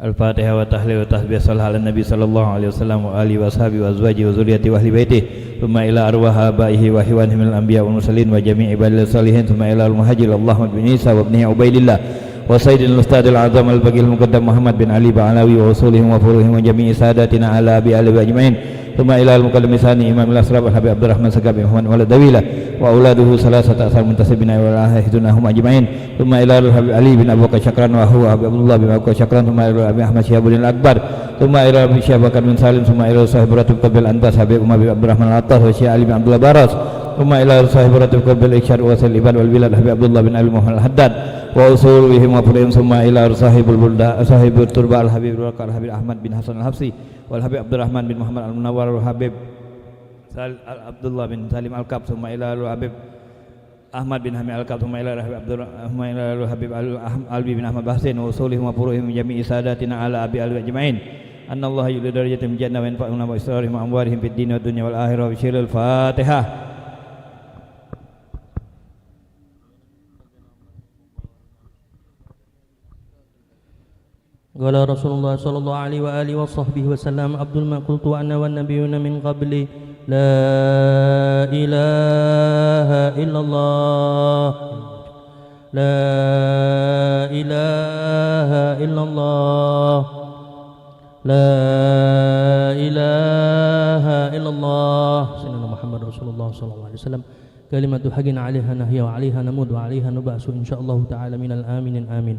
Al-Fatihah wa tahlil wa tasbih salah ala Nabi sallallahu alaihi wasallam wa alihi wa sahbihi wa azwajihi wa zurriyyati wa ahli baitihi thumma ila arwah abaihi wa hiwanihim minal anbiya wal mursalin wa jami'i ibadil salihin thumma ila al-muhajir Allahumma bin Isa wa ibnihi Ubaidillah wa sayyidil ustadil azam al-baqil muqaddam Muhammad bin Ali Ba'alawi wa usulihim wa furuhim wa jami'i sadatina ala abi alihi ajma'in thumma ila al-muqaddam isani imam al-asrab al-habib Abdurrahman Sagabi Muhammad walad Dawila wa auladuhu salasata asar muntasibina wa ahidunahum ajma'in thumma ila al-habib Ali bin Abu Bakar Syakran wa huwa Abdullah bin Abu Bakar Syakran thumma ila Abi Ahmad Syihabuddin Akbar thumma ila Abi Syabakar bin Salim thumma ila sahib Ratib Qabil Antas Habib Umar bin Abdurrahman Al-Attas wa Syekh Ali bin Abdullah Baras thumma ila sahib Ratib Qabil Iksyar wa Sal Ibad wal Bilad Habib Abdullah bin Ali Muhammad Al-Haddad wa usulihim wa furu'ihim thumma ila sahibul bulda sahibul turba Al-Habib Al-Habib Ahmad bin Hasan Al-Habsi wal Habib Abdurrahman bin Muhammad Al-Munawwar wal Habib Abdullah bin Salim Al-Kab thumma ila Habib Ahmad bin Hamid Al-Kab thumma ila Habib Alwi bin Ahmad Bahsin wa usulihim wa furu'ihim jami'i sadatina ala abi alwi ajma'in anna Allah yu'li darajatim jannah wa yanfa'una wa israrihim wa amwarihim fid dunya wad dunya wal akhirah wa syiril Fatihah. Qala Rasulullah sallallahu alaihi wa alihi wa sahbihi wa sallam Abdul ma qultu ana wan nabiyyuna min qabli la ilaha illallah la ilaha illallah la ilaha illallah sayyidina Muhammad Rasulullah sallallahu alaihi wasallam kalimatu haqqin 'alaiha nahya wa 'alaiha namud wa 'alaiha nub'asu insyaallah ta'ala minal aminin amin.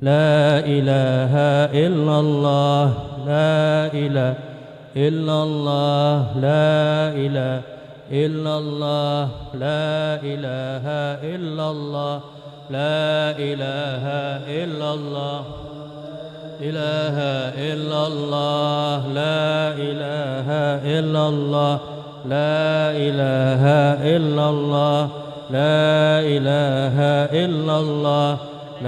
La ilaha illallah la ilaha illallah la ilaha illallah la ilaha illallah la ilaha illallah ilaha illallah la ilaha illallah la ilaha illallah la ilaha illallah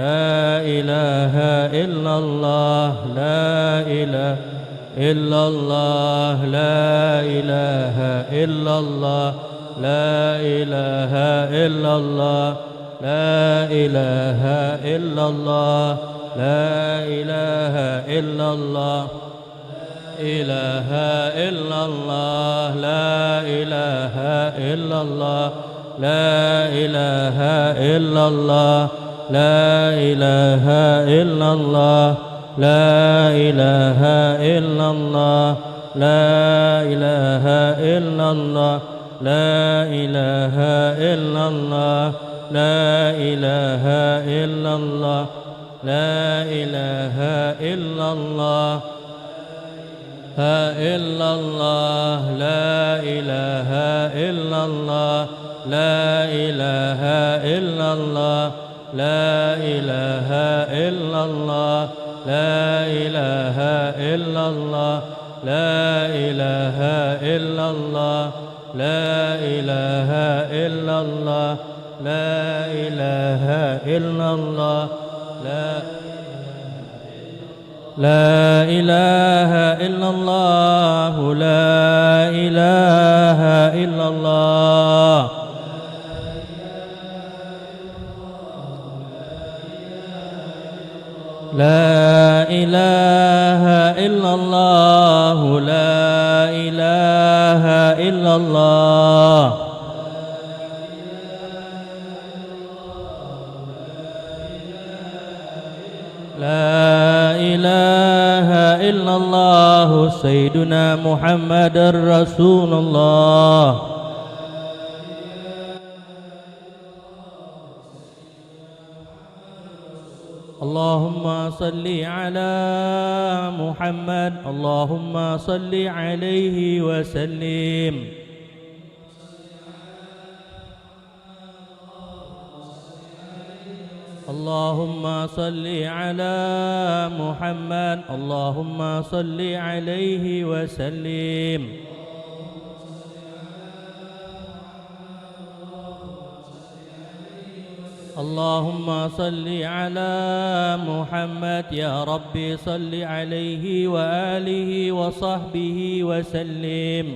la ilaha illallah la ilaha illallah la ilaha illallah la ilaha illallah la ilaha illallah la ilaha illallah ilaha illallah la ilaha illallah la ilaha illallah la ilaha illallah la ilaha illallah la ilaha illallah la ilaha illallah la ilaha illallah la ilaha illallah la illallah la ilaha illallah la ilaha illallah la ilaha illallah la ilaha illallah la ilaha illallah la ilaha illallah la ilaha illallah la ilaha illallah la ilaha illallah La ilaha illallah La ilaha illallah La ilaha illallah Sayyiduna Muhammadar Rasulullah Allahumma salli ala Muhammad Allahumma salli alaihi wa sallim Allahumma salli ala Muhammad Allahumma salli alaihi wa sallim Allahumma salli ala Muhammad ya Rabbi salli alaihi wa alihi wa sahbihi wa sallim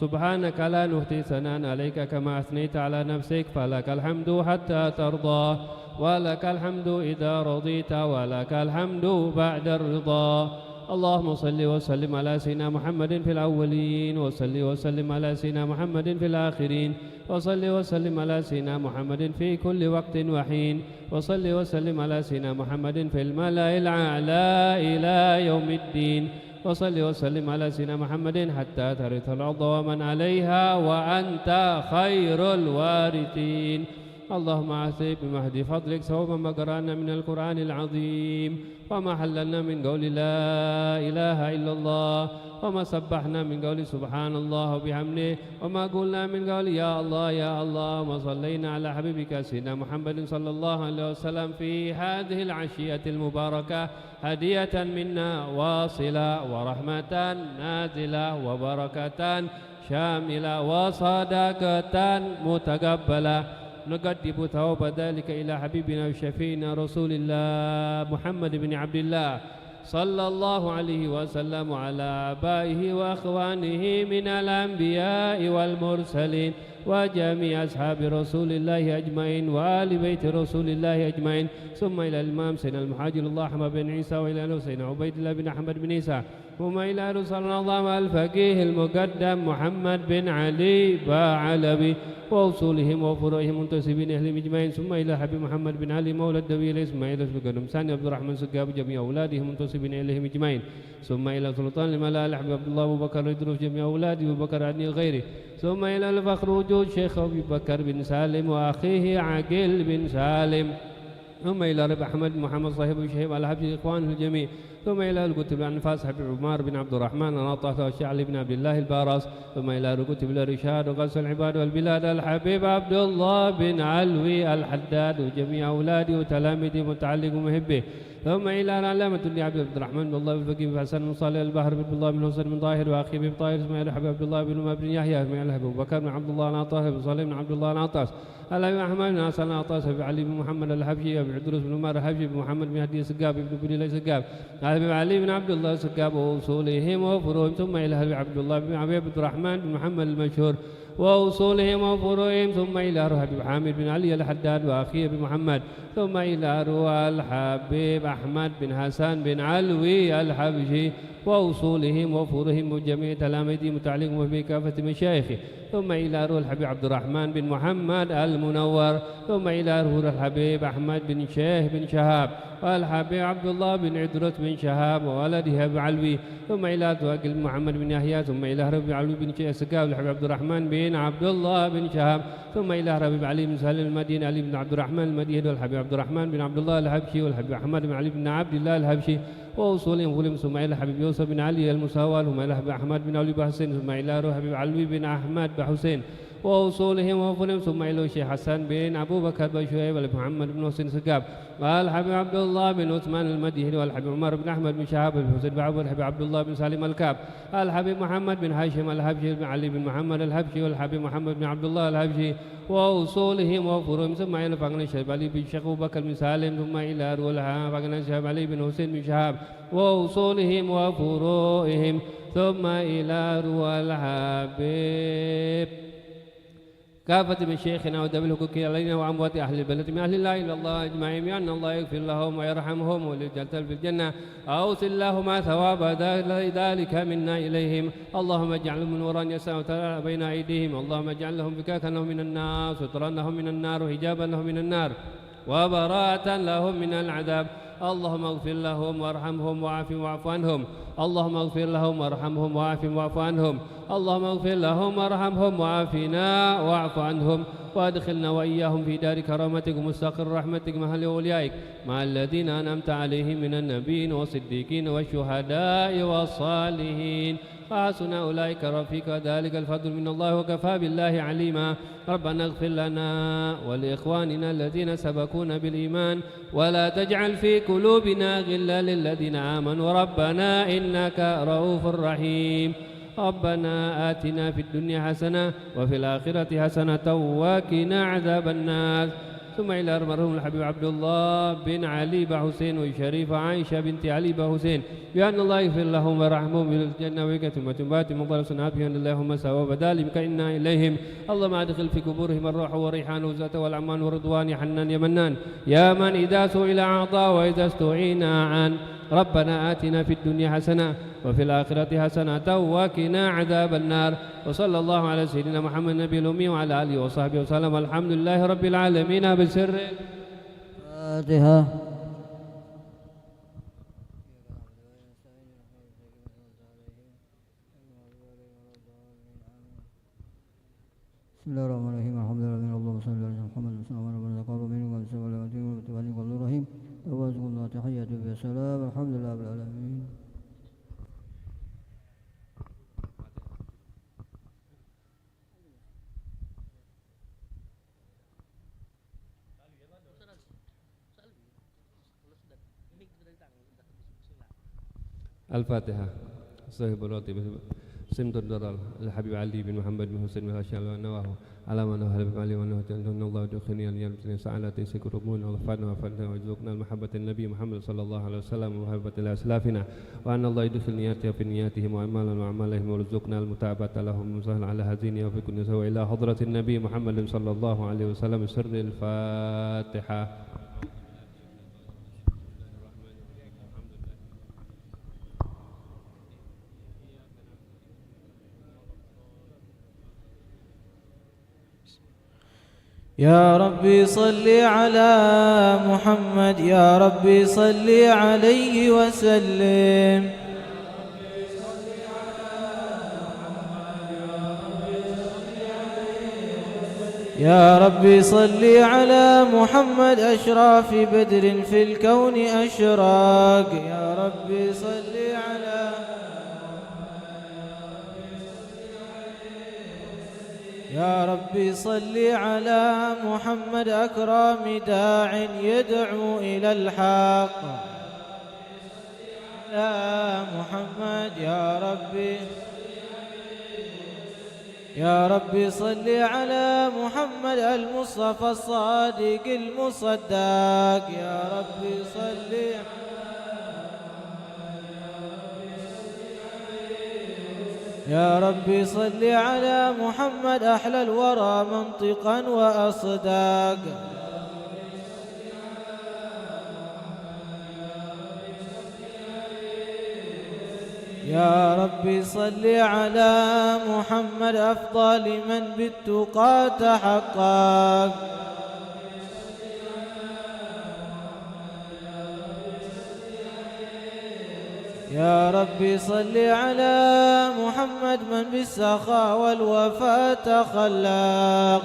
سبحانك لا نحصي ثناء عليك كما أثنيت على نفسك فلك الحمد حتى ترضى ولك الحمد إذا رضيت ولك الحمد بعد الرضا. اللهم صل وسلم على سيدنا محمد في الأولين وصل وسلم على سيدنا محمد في الآخرين وصل وسلم على سيدنا محمد في كل وقت وحين وصل وسلم على سيدنا محمد في الملأ الأعلى إلى يوم الدين وصل وسلم على سيدنا محمد حتى ترث الأرض ومن عليها وأنت خير الوارثين. اللهم أعطي بمهد فضلك ثواب ما قرأنا من القرآن العظيم وما حللنا من قول لا إله إلا الله وما سبحنا من قول سبحان الله وبحمده وما قلنا من قول يا الله يا الله وما صلينا على حبيبك سيدنا محمد صلى الله عليه وسلم في هذه العشية المباركة هدية منا واصلة ورحمة نازلة وبركة شاملة وصدقة متقبلة نقدم ثواب ذلك إلى حبيبنا وشفينا رسول الله محمد بن عبد الله صلى الله عليه وسلم وعلى آبائه وأخوانه من الأنبياء والمرسلين وجميع أصحاب رسول الله أجمعين وآل بيت رسول الله أجمعين ثم إلى الإمام سيدنا المحاجر الله أحمد بن عيسى وإلى سيدنا عبيد الله بن أحمد بن عيسى ثم إلى رسول الله الفقيه المقدم محمد بن علي بعلبي وأصولهم وفروعهم منتسبين أهلهم أجمعين ثم إلى حبيب محمد بن علي مولى الدويل إسماعيل بن ساني عبد الرحمن سقاب جميع أولادهم منتسبين إليهم أجمعين ثم إلى سلطان الملال حبيب عبد الله أبو بكر يدرس جميع أولاده أبو بكر عني غيره ثم إلى الفخر وجود شيخ أبي بكر بن سالم وأخيه عقيل بن سالم ثم إلى رب أحمد محمد صاحب الشهيب على حبيب إخوانه الجميع ثم إلى الكتب الأنفاس حبيب عمر بن عبد الرحمن ونطه والشعلي بن عبد الله البارس ثم إلى الكتب الرشاد وغسل العباد والبلاد الحبيب عبد الله بن علوي الحداد وجميع أولاده وتلاميذه متعلق ومحبه ثم إلى العلامة عبد الرحمن بن الله الفقيه بن حسن بن صالح البحر بن الله بن حسن بن طاهر وأخي بن طاهر اسماعيل حبيب عبد الله بن عمر بن يحيى ثم إلى أبو بكر بن عبد الله العطاس بن صالح بن عبد الله العطاس الأبي أحمد بن حسن العطاس بن علي بن محمد الحبشي أبي عدروس بن عمر الحبشي بن محمد بن هدي السقاب بن بني السقاب أبي علي بن عبد الله السقاب وأصولهم وفروعهم ثم إلى أبي عبد الله بن عبد الرحمن بن محمد المشهور وأصولهم وفروعهم ثم إلى روح حبيب حامد بن علي الحداد وأخيه بن ثم إلى روح الحبيب أحمد بن حسن بن علوي الحبشي وأصولهم وفروعهم وجميع تلاميذه متعلقهم بكافة مشايخه ثم إلى روح الحبيب عبد الرحمن بن محمد المنور ثم إلى روح الحبيب أحمد بن شيخ بن شهاب والحبيب عبد الله بن عدرس بن شهاب وولده أبو علوي ثم إلى توكل محمد بن يحيى ثم إلى ربي علوي بن شيخ سكاب والحبيب عبد الرحمن بن عبد الله بن شهاب ثم إلى ربي علي بن سالم المديني علي بن عبد الرحمن المديني والحبيب عبد الرحمن بن عبد الله الحبشي والحبيب أحمد بن علي بن عبد الله الحبشي وأصولهم ثم إلى حبيب يوسف بن علي المساوى ثم إلى حبيب أحمد بن علي بن حسين ثم إلى روح حبيب علوي بن أحمد بن حسين وأصولهم وفروعهم ثم إلى الشيخ حسن بن أبو بكر بن شعيب ومحمد بن حسين سقاب والحبيب عبد الله بن عثمان المديني والحبيب عمر بن أحمد بن شهاب بن حسين بن عبد والحبيب عبد الله بن سالم الكاب الحبيب محمد بن هاشم الحبشي بن علي بن محمد الحبشي والحبيب محمد بن عبد الله الحبشي وأصولهم وفروعهم ثم إلى فقنا الشيخ علي بن شيخ أبو بكر بن سالم ثم إلى روح فقنا الشيخ علي بن حسين بن شهاب وأصولهم وفروعهم ثم إلى روح الحبيب كافة من شيخنا ودبل حقوقه علينا وأموات أهل البلد من أهل الله إلى الله أجمعين أن الله يغفر لهم ويرحمهم وللجلال في الجنة أوصل اللهم ثواب ذلك منا إليهم اللهم اجعلهم من وراء يسعى بين أيديهم اللهم اجعل لهم فكاكا لهم من النار سترا لهم من النار وحجابا لهم من النار وبراءة لهم من العذاب اللهم اغفر لهم وارحمهم وعافهم واعف عنهم اللهم اغفر لهم وارحمهم وعافهم واعف عنهم اللهم اغفر لهم وارحمهم وعافنا واعف عنهم وادخلنا وإياهم في دار كرامتك ومستقر رحمتك مع أوليائك مع الذين أنعمت عليهم من النبيين والصديقين والشهداء والصالحين وحسن أولئك رفيقا ذلك الفضل من الله وكفى بالله عليما ربنا اغفر لنا ولإخواننا الذين سبقونا بالإيمان ولا تجعل في قلوبنا غلا للذين آمنوا ربنا إنك رؤوف رحيم ربنا آتنا في الدنيا حسنة وفي الآخرة حسنة وقنا عذاب النار. ثم إلى المرحوم الحبيب عبد الله بن علي بحسين والشريفة عائشة بنت علي بحسين بأن الله يغفر لهم ويرحمهم بالجنة ويكتم وتنبات مقبل صنعاتهم اللهم ثواب ذلك إنا إليهم. اللهم أدخل في قبورهم الروح والريحان والزيت والأمان والرضوان يا حنان يا منان يا من إذا سئل أعطى وإذا استعين أعان. ربنا آتنا في الدنيا حسنة وفي الآخرة حسنة وقنا عذاب النار. وصلى الله على سيدنا محمد النبي الأمي وعلى آله وصحبه وسلم. الحمد لله رب العالمين بسر الفاتحة. بسم الله الرحمن الرحيم. الحمد لله اللهم صل على محمد وعلى آله وصحبه وسلم. توازن الله تحياته بسلام. الحمد لله رب العالمين. الفاتحة. صاحب الراتب سمت الضلال الحبيب علي بن محمد بن حسين بن هاشم ونواه على من هو الحبيب علي ونواه أن الله يدخلني أن يلبسني سعادة سكرمون وفادنا وفادنا وارزقنا محبة النبي محمد صلى الله عليه وسلم ومحبة الأسلافنا وأن الله يدخل نياتي في نياتهم وأعمالا وأعمالهم وارزقنا المتابعة لهم وسهل على هزيني وفي كل سوء إلى حضرة النبي محمد صلى الله عليه وسلم. سر الفاتحة. يا ربي صل على محمد يا ربي صل عليه وسلم. يا ربي صل على محمد أشراف بدر في الكون أشراق. يا ربي صل على يا ربي صل على محمد أكرم داع يدعو إلى الحق. يا محمد يا ربي يا ربي صل على محمد المصطفى الصادق المصدق. يا ربي صل يا ربي صل على محمد أحلى الورى منطقا وأصداق. يا ربي صل على محمد أفضل من بالتقى تحقق. يا ربي صل على محمد من بالسخاء والوفاء تخلق.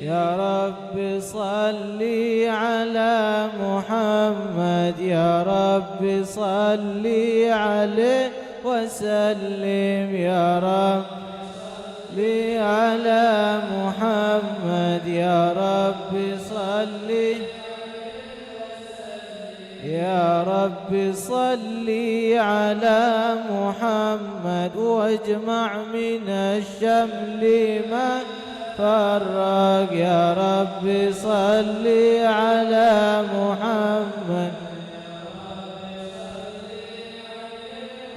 يا رب صل على محمد يا رب صل عليه وسلم. يا رب صل على محمد يا رب صل يا رب صل على محمد واجمع من الشمل ما فرق. يا رب صل على محمد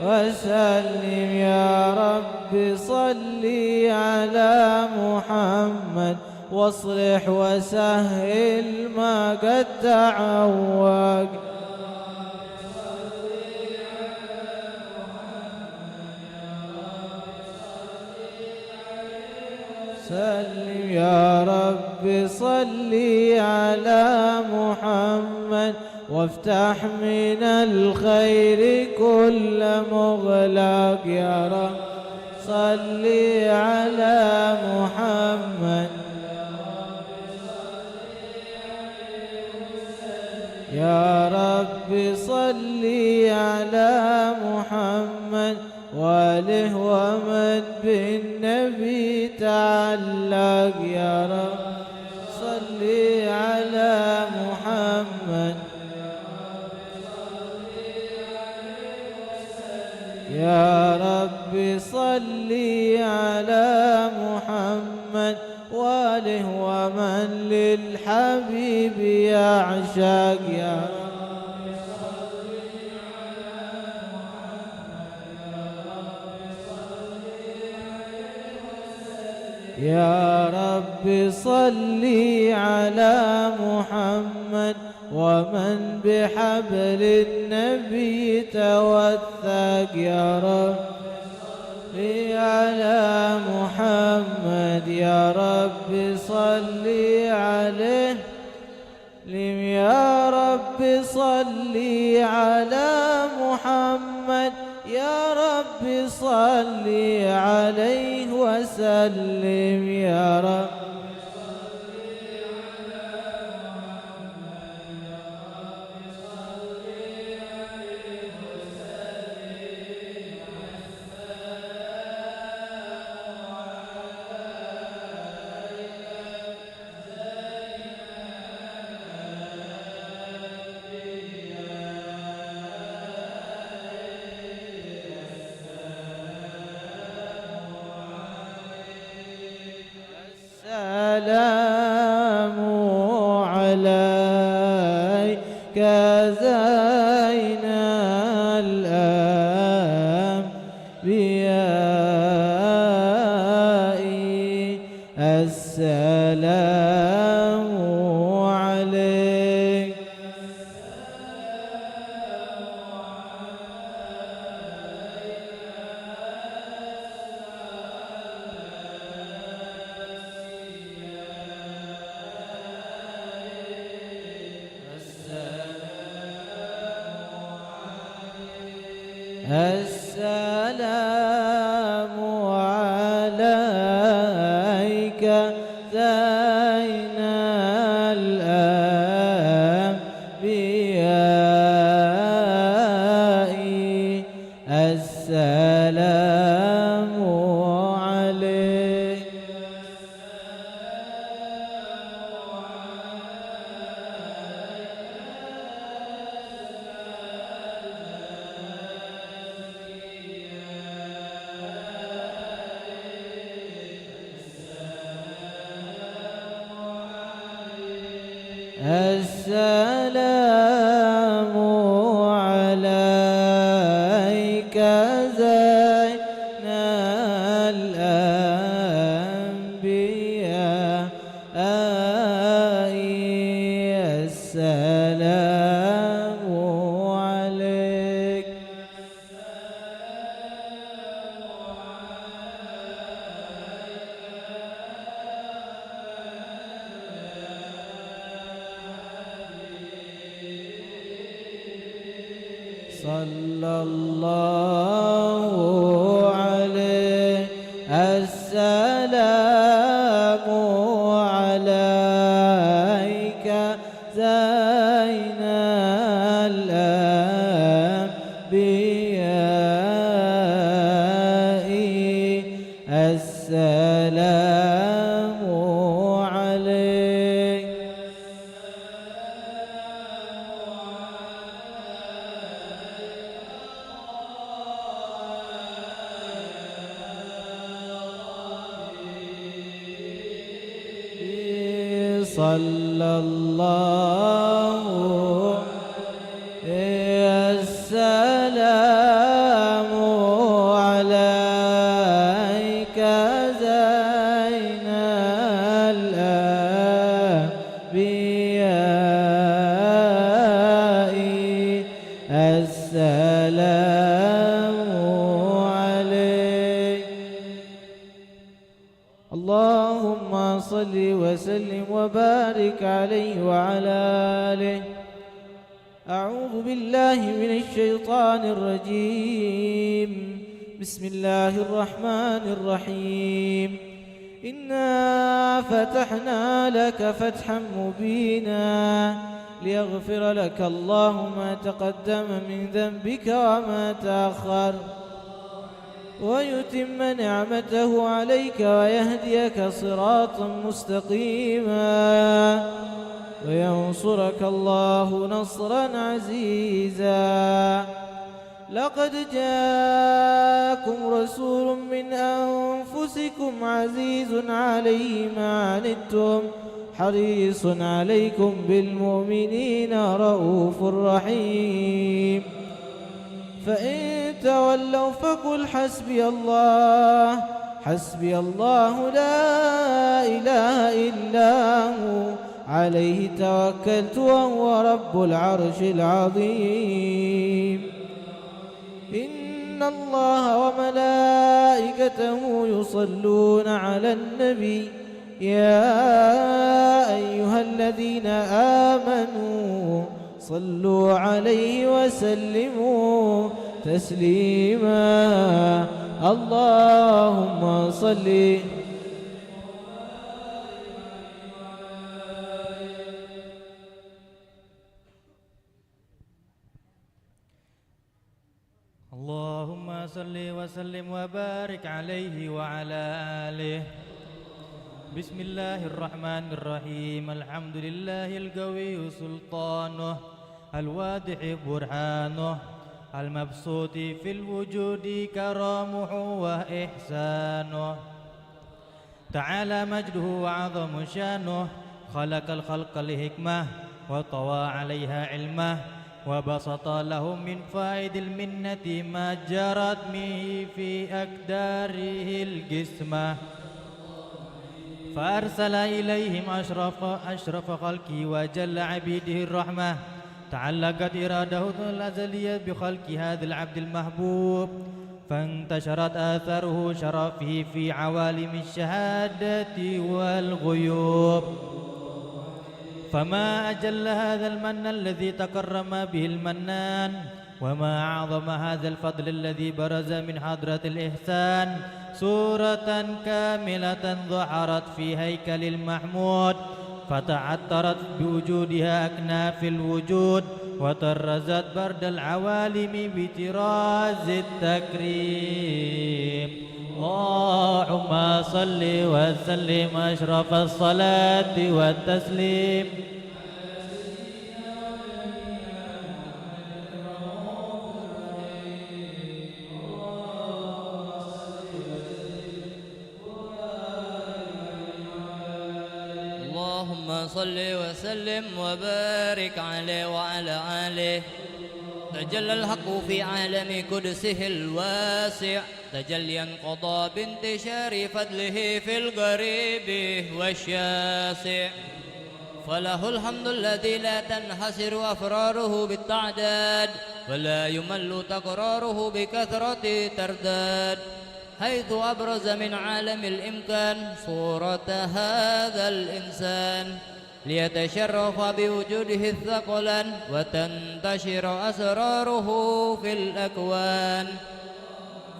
وسلم. يا رب صل على محمد واصلح وسهل ما قد تعوق. سلم. يا رب صل على محمد وافتح من الخير كل مغلق. يا رب صل على محمد يا رب صل على محمد وآله ومن بالنبي تعلق. يا رب صل على محمد يا رب صل على محمد وآله ومن للحبيب يعشق يا يا رب صل على محمد ومن بحبل النبي توثق يا رب صل على محمد يا رب صل عليه يا رب صل على محمد يا رب صل عليه وسلم يا رب السلام عليك زين الأنبياء السلام عليك السلام عليك زين الأنبياء السلام عليك السلام عليك زين الأنبياء السلام عليك صلى الله عليه السلام عليك زين الأنبياء السلام عليك صلى الله السلام عليك زين الأنبياء السلام عليك اللهم صل وسلم وبارك عليه وعلى آله أعوذ بالله من الشيطان الرجيم بسم الله الرحمن الرحيم إنا فتحنا لك فتحا مبينا ليغفر لك الله ما تقدم من ذنبك وما تأخر ويتم نعمته عليك ويهديك صراطا مستقيما وينصرك الله نصرا عزيزا لقد جاءكم رسول من أنفسكم عزيز عليه ما عنتم حريص عليكم بالمؤمنين رؤوف رحيم فإن تولوا فقل حسبي الله لا إله إلا هو عليه توكلت وهو رب العرش العظيم إن الله وملائكته يصلون على النبي يا أيها الذين آمنوا صلوا عليه وسلموا تسليما اللهم صل اللهم صل وسلم وبارك عليه وعلى آله. بسم الله الرحمن الرحيم. الحمد لله القوي سلطانه الواضح برهانه المبسوط في الوجود كرامه وإحسانه تعالى مجده وعظم شانه خلق الخلق لحكمة وطوى عليها علمه وبسط له من فائد المنة ما جرت به في أقداره الجسمة فأرسل إليهم أشرف خلقه وجل عبيده الرحمة تعلقت إرادته الأزلية بخلق هذا العبد المحبوب فانتشرت آثاره شرفه في عوالم الشهادة والغيوب فما أجل هذا المن الذي تكرم به المنان وما أعظم هذا الفضل الذي برز من حضرة الإحسان سورة كاملة ظهرت في هيكل المحمود فتعطرت بوجودها أكناف الوجود وطرزت برد العوالم بطراز التكريم اللهم صل وسلم أشرف الصلاة والتسليم اللهم صل وسلم وبارك عليه وعلى آله تجلى الحق في عالم قدسه الواسع تجليا قضى بانتشار فضله في القريب والشاسع فله الحمد الذي لا تنحصر أفراره بالتعداد ولا يمل تكراره بكثرة ترداد حيث أبرز من عالم الإمكان صورة هذا الإنسان ليتشرف بوجوده الثقلان وتنتشر أسراره في الأكوان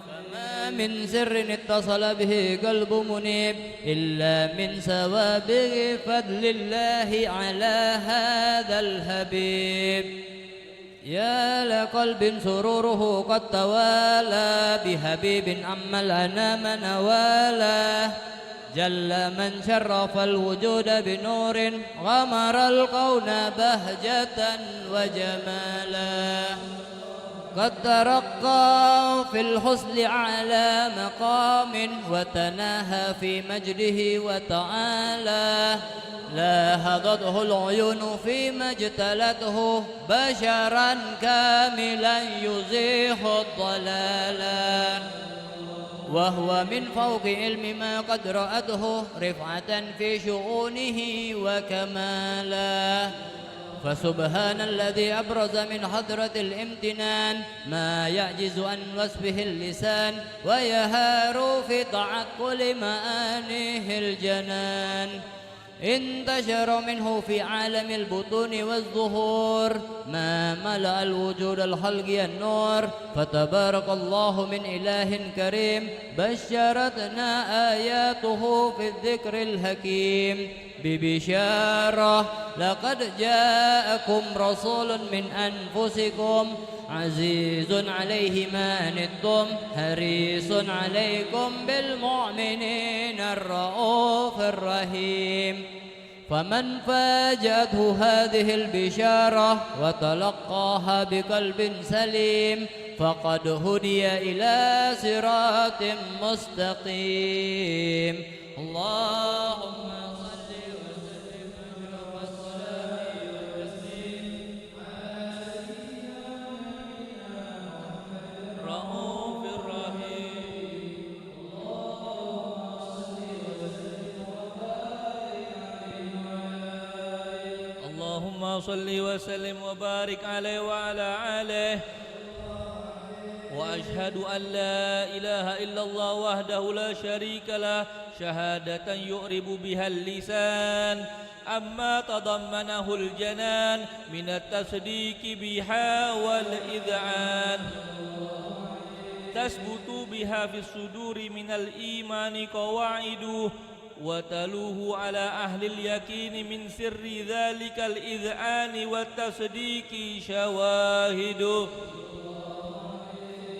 فما من سر اتصل به قلب منيب إلا من سوابغ فضل الله على هذا الحبيب يا لقلب سروره قد توالى بحبيب أما الأنام نوالا جل من شرف الوجود بنور غمر الكون بهجة وجمالا قد ترقى في الحسن على مقام وتناهى في مجده وتعالى لاحظته العيون فيما اجتلته بشرا كاملا يزيح الضلالا وهو من فوق علم ما قد رأته رفعة في شؤونه وكمالا فسبحان الذي أبرز من حضرة الامتنان ما يعجز عن وصفه اللسان ويهار في تعقل معانيه الجنان انتشر منه في عالم البطون والظهور ما ملأ الوجود الخلقي النور فتبارك الله من إله كريم بشرتنا آياته في الذكر الحكيم ببشارة لقد جاءكم رسول من أنفسكم عزيز عليه ما عنتم حريص عليكم بالمؤمنين الرؤوف الرحيم فمن فاجأته هذه البشارة وتلقاها بقلب سليم فقد هدي إلى صراط مستقيم اللهم صل وسلم والصلاة والتسليم على سيدنا رؤوف الرحيم اللهم صل وسلم وبارك عليه وعلى آله وأشهد أن لا إله إلا الله وحده لا شريك له شهادة يؤرب بها اللسان أما تضمنه الجنان من التصديق بها والإذعان تثبت بها في الصدور من الإيمان قواعد وتلوه على أهل اليقين من سر ذلك الإذعان والتصديق شواهد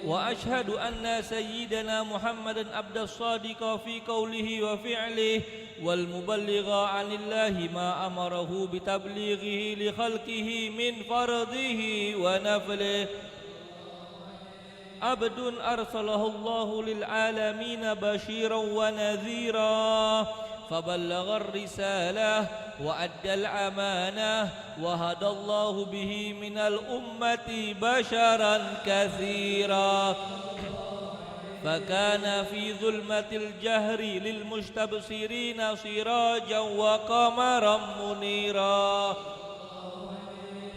وأشهد أن سيدنا محمدا عبد الصادق في قوله وفعله والمبلغ عن الله ما أمره بتبليغه لخلقه من فرضه ونفله عبد أرسله الله للعالمين بشيرا ونذيرا فبلغ الرسالة وأدى الأمانة وهدى الله به من الأمة بشرا كثيرا فكان في ظلمة الجهر للمستبصرين سراجا وقمرا منيرا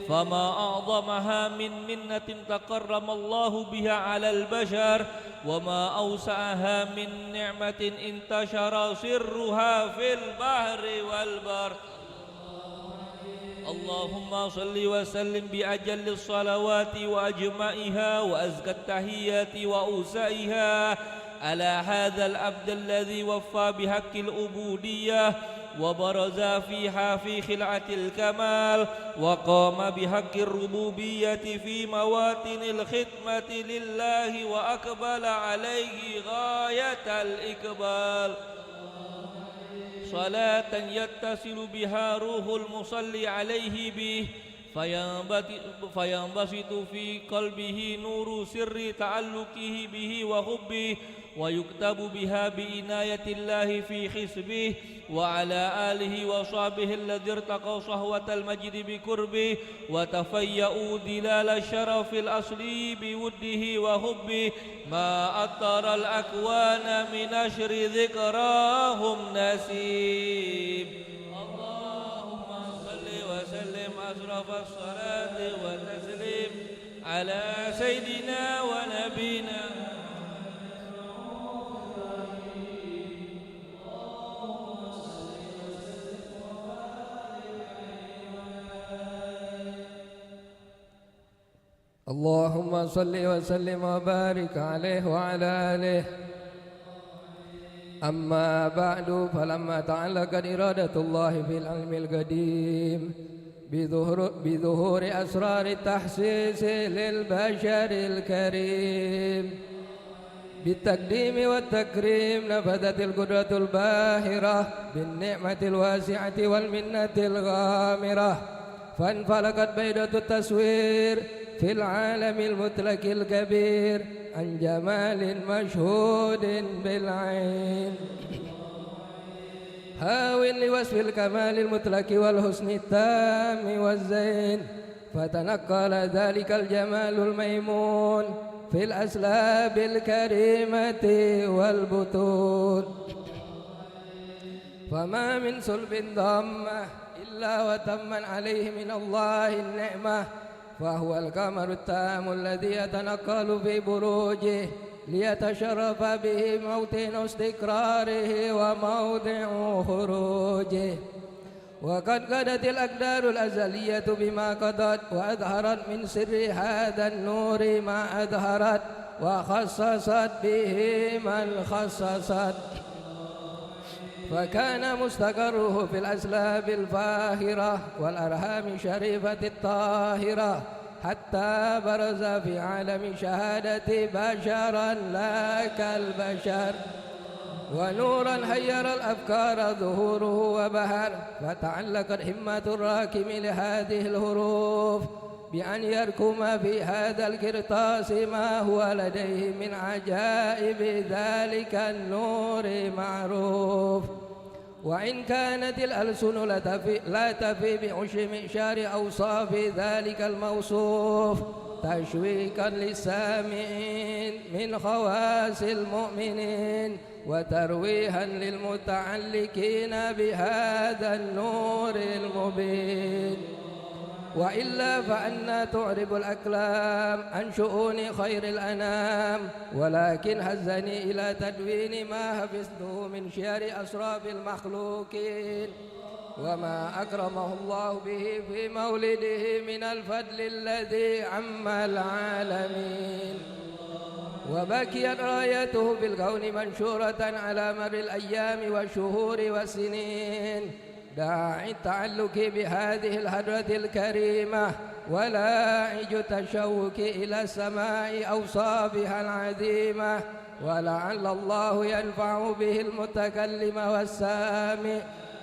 فما أعظمها من منة تكرم الله بها على البشر وما أوسعها من نعمة انتشر سرها في البحر والبر اللهم صل وسلم بأجل الصلوات وأجمعها وأزكى التحيات وأوسعها على هذا العبد الذي وفى بحق العبودية وبرز فيها في خلعة الكمال وقام بحق الربوبية في مواطن الخدمة لله وأقبل عليه غاية الإقبال صلاة يتصل بها روح المصلي عليه به فينبسط في قلبه نور سر تعلقه به وحبه ويكتب بها بعناية الله في حسبه وعلى آله وصحبه الذي ارتقوا صهوة المجد بقربه وتفيأوا دلال الشرف الأصلي بوده وحبه ما أطر الأكوان من نشر ذكراهم نسيب اللهم صل وسلم أشرف الصلاة والتسليم على سيدنا ونبينا اللهم صل وسلم وبارك عليه وعلى آله أما بعد فلما تعلقت إرادة الله في العلم القديم بظهور أسرار التحسيس للبشر الكريم بالتقديم والتكريم نفذت القدرة الباهرة بالنعمة الواسعة والمنة الغامرة فانفلقت بيضة التصوير في العالم المطلق الكبير عن جمال مشهود بالعين هاو لوصف الكمال المطلق والحسن التام والزين فتنقل ذلك الجمال الميمون في الأسلاب الكريمة والبطون فما من صلب ضمة إلا وتمن عليه من الله النعمة فهو القمر التام الذي يتنقل في بروجه ليتشرف به موطن استقراره وموضع خروجه وقد قضت الأقدار الأزلية بما قضت وأظهرت من سر هذا النور ما أظهرت وخصصت به من خصصت فكان مستقره في الأسلاب الفاهرة والأرحام الشريفة الطاهرة حتى برز في عالم شهادة بشرا لا كالبشر ونورا حير الأفكار ظهوره وبهر فتعلقت همة الراكم لهذه الحروف بأن يركم في هذا القرطاس ما هو لديه من عجائب ذلك النور معروف. وإن كانت الألسن لا تفي بعشر معشار أوصاف ذلك الموصوف تشويقا للسامعين من خواص المؤمنين وترويها للمتعلقين بهذا النور المبين. وإلا فأنا تعرب الأكلام عن شؤون خير الأنام، ولكن هزني إلى تدوين ما حفظته من شعر أشراف المخلوقين وما أكرمه الله به في مولده من الفضل الذي عم العالمين. وبكيت رايته بالكون منشورة على مر الأيام والشهور والسنين، داعي التعلق بهذه الهدرة الكريمة ولاعج التشوق إلى سماع أوصافها العظيمة، ولعل الله ينفع به المتكلم والسامع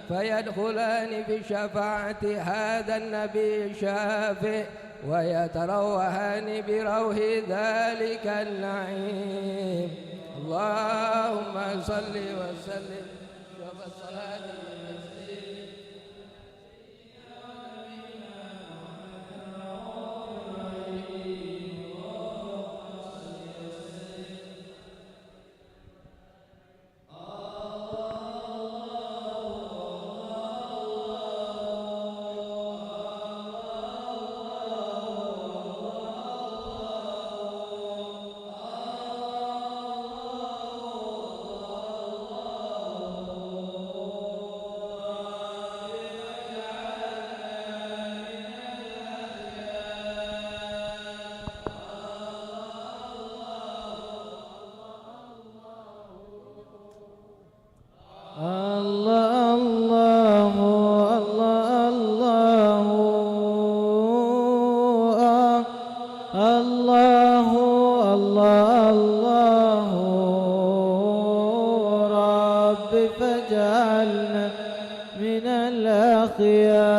فيدخلان في شفاعة هذا النبي الشافع ويتروهان بروح ذلك النعيم. اللهم صل وسلم شوف الصلاة فاجعلنا من الأخيار.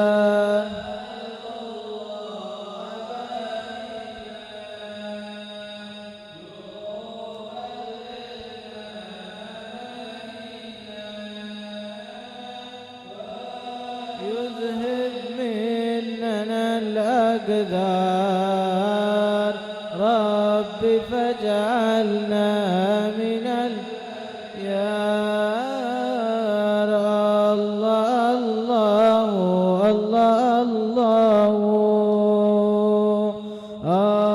يذهب مننا الأقدار رب فاجعلنا من الأخيار.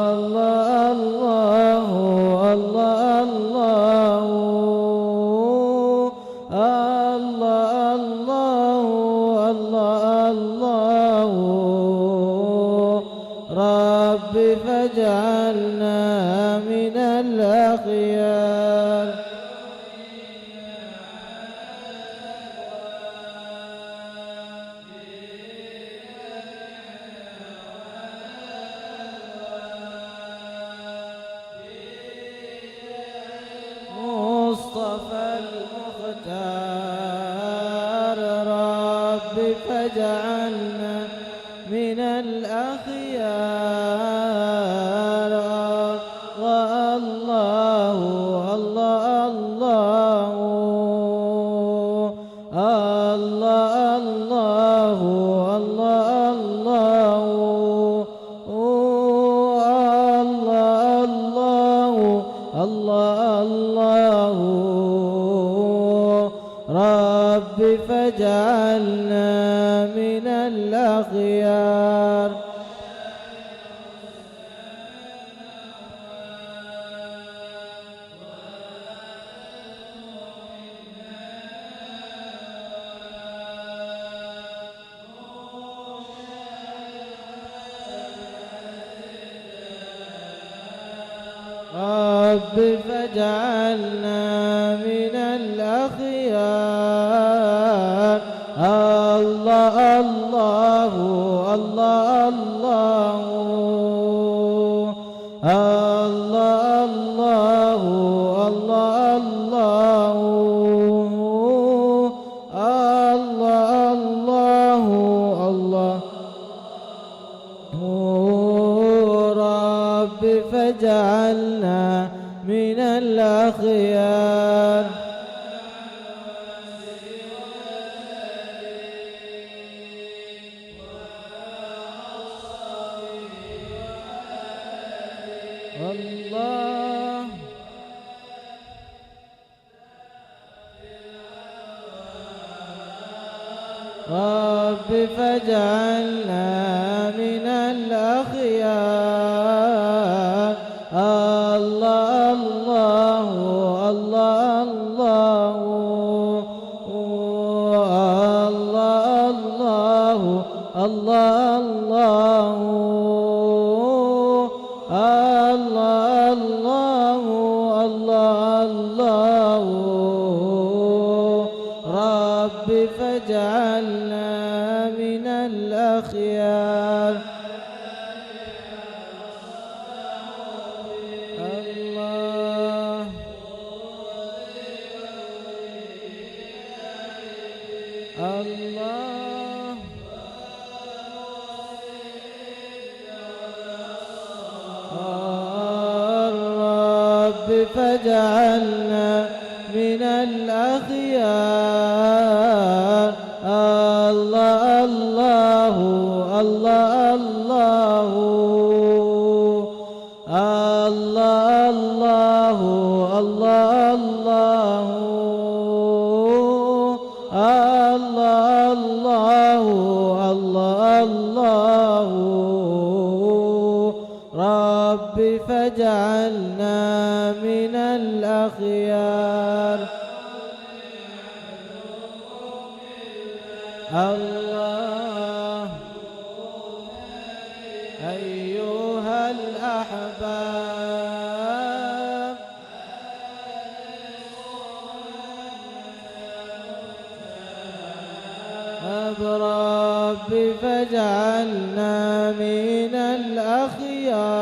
الله الله الله الله الله الله الله رب فاجعلنا من الأخيار. مصطفى المختار رب فاجعلنا من الأخيار. الله الله الله الله الله الله الله رب فاجعلنا من الأخيار. رب فاجعلنا من الأخيار. الله الله الله الله الله الله الله الله الله الله رب فاجعلنا من الأخيار الله الله الله الله الله الله الله الله الله رب فاجعلنا من الأخيار الله الله الرب فاجعلنا من الأخيار الله الله الله الله الله الله الله الله الله الله الله رب فاجعلنا من الأخيار الله أيها الأحباب رب فاجعلنا من الأخيار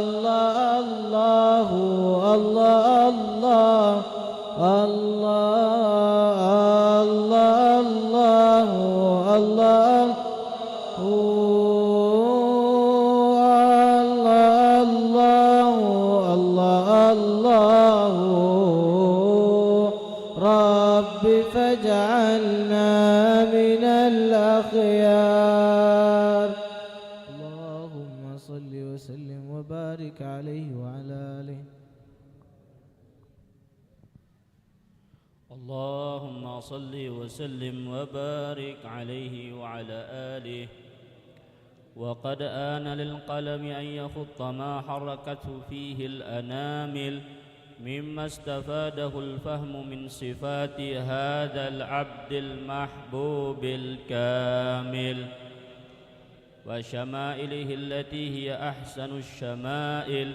الله الله الله الله الله الله الله الله رب فاجعلنا من الأخيار اللهم صل وسلم وبارك عليه وعلى آله اللهم صل وسلم وبارك عليه وعلى آله وقد آن للقلم أن يخط ما حركته فيه الأنامل مما استفاده الفهم من صفات هذا العبد المحبوب الكامل وشمائله التي هي أحسن الشمائل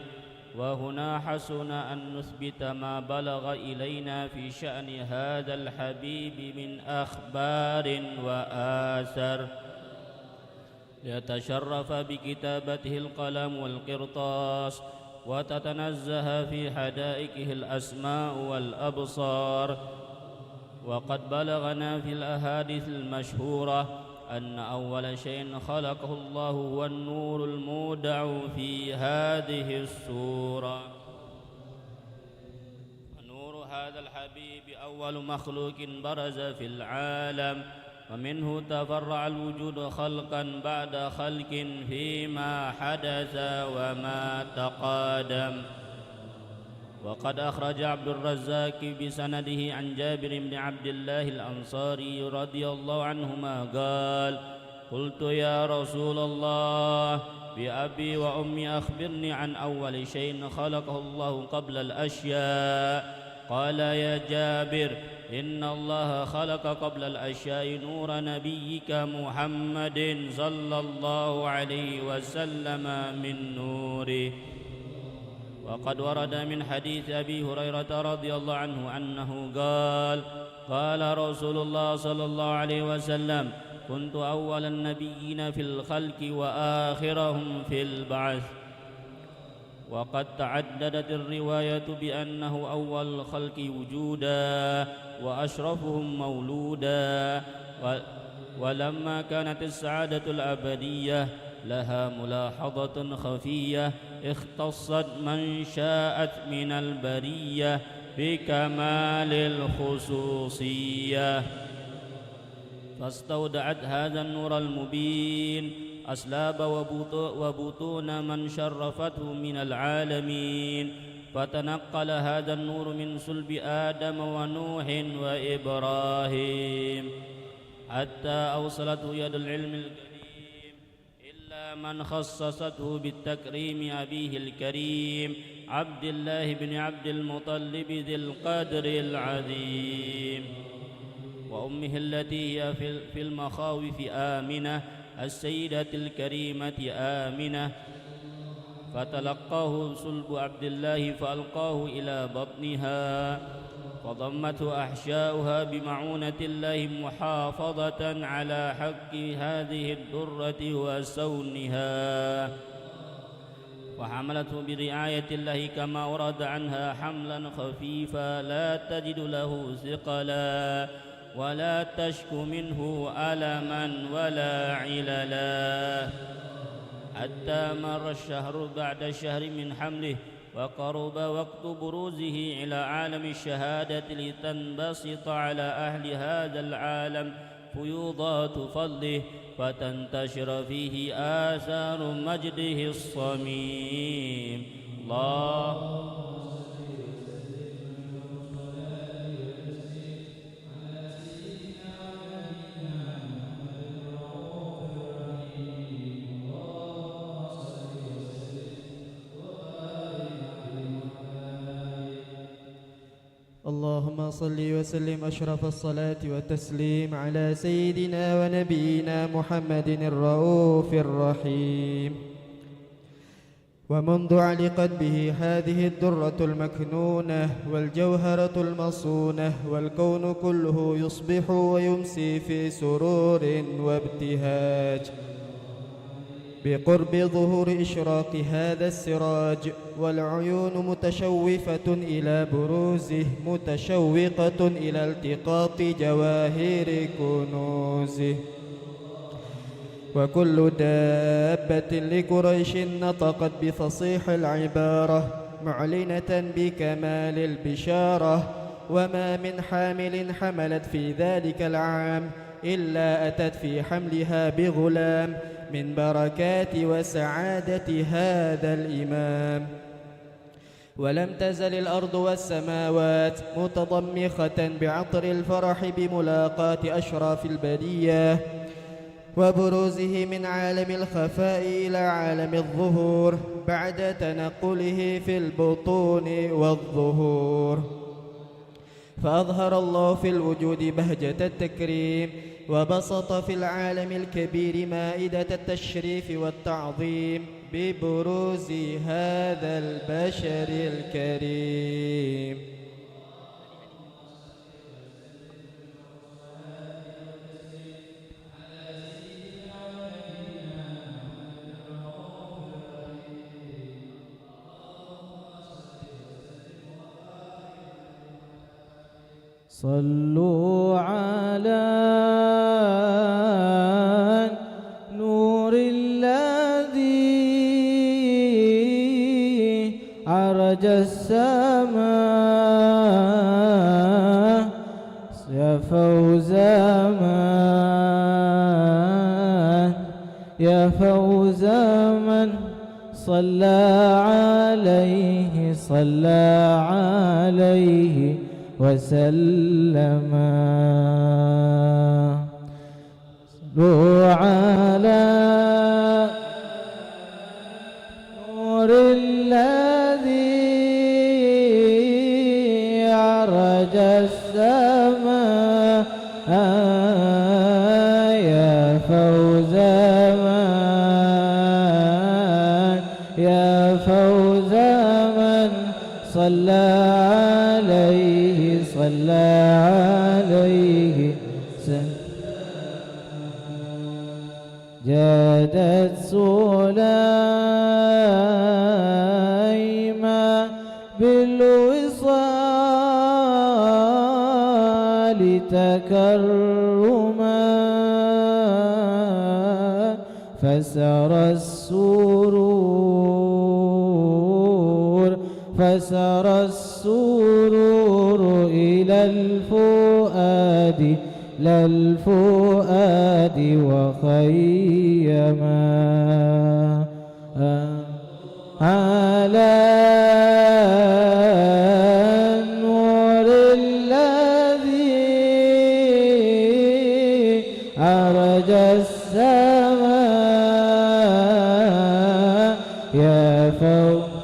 وهنا حسن أن نثبت ما بلغ إلينا في شأن هذا الحبيب من أخبار وآثار ليتشرف بكتابته القلم والقرطاس وتتنزه في حدائقه الأسماء والأبصار وقد بلغنا في الأحاديث المشهورة أن أول شيء خلقه الله هو النور المودع في هذه السورة ونور هذا الحبيب أول مخلوق برز في العالم ومنه تفرع الوجود خلقا بعد خلق فيما حدث وما تقادم وقد أخرج عبد الرزاق بسنده عن جابر بن عبد الله الأنصاري رضي الله عنهما قال قلت يا رسول الله بأبي وأمي أخبرني عن أول شيء خلقه الله قبل الأشياء قال يا جابر إن الله خلق قبل الأشياء نور نبيك محمد صلى الله عليه وسلم من نوره وقد ورد من حديث أبي هريرة رضي الله عنه أنه قال قال رسول الله صلى الله عليه وسلم كنت أول النبيين في الخلق وآخرهم في البعث وقد تعددت الرواية بأنه أول الخلق وجودا وأشرفهم مولودا ولما كانت السعادة الأبدية لها ملاحظة خفية اختصت من شاءت من البرية بكمال الخصوصية، فاستودعت هذا النور المبين أسلاب وبطون من شرفته من العالمين، فتنقل هذا النور من صلب آدم ونوح وإبراهيم حتى أوصلته يد العلم الكريم، إلا من خصصته بالتكريم أبيه الكريم عبد الله بن عبد المطلب ذي القدر العظيم، وأمه التي هي في المخاوف آمنة السيدة الكريمة آمنة، فتلقاه صلب عبد الله فألقاه إلى بطنها، فضمته أحشاؤها بمعونة الله محافظة على حق هذه الدرة وسونها، وحملته برعاية الله كما ورد عنها حملا خفيفا لا تجد له ثقلا ولا تشكو منه ألما ولا عللا، حتى مر الشهر بعد الشهر من حمله، وقرب وقت بروزه إلى عالم الشهادة لتنبسط على أهل هذا العالم فيوضات فضله، فتنتشر فيه آثار مجده الصميم. اللهم صل وسلم أشرف الصلاة والتسليم على سيدنا ونبينا محمد الرؤوف الرحيم. ومنذ علقت به هذه الدرة المكنونة والجوهرة المصونة، والكون كله يصبح ويمسي في سرور وابتهاج بقرب ظهور إشراق هذا السراج، والعيون متشوفة إلى بروزه، متشوقة إلى التقاط جواهر كنوزه. وكل دابة لقريش نطقت بفصيح العبارة معلنة بكمال البشارة، وما من حامل حملت في ذلك العام إلا أتت في حملها بغلام من بركات وسعادة هذا الإمام. ولم تزل الأرض والسماوات متضمخة بعطر الفرح بملاقاة أشراف البرية وبروزه من عالم الخفاء إلى عالم الظهور بعد تنقله في البطون والظهور. فأظهر الله في الوجود بهجة التكريم، وبسط في العالم الكبير مائدة التشريف والتعظيم ببروز هذا البشر الكريم. صلوا على نور الذي عرج السماء، يا فوز من يا فوز من صلى عليه وسلم. صلوا على نور الذي عرج السماء، يا فوز من يا فوز من صلى عليه جادت سليمان بالوصال تكرما، فسر السرور فسر السرور إلى الفؤاد وخيما على النور الذي أرج السماء يا فوق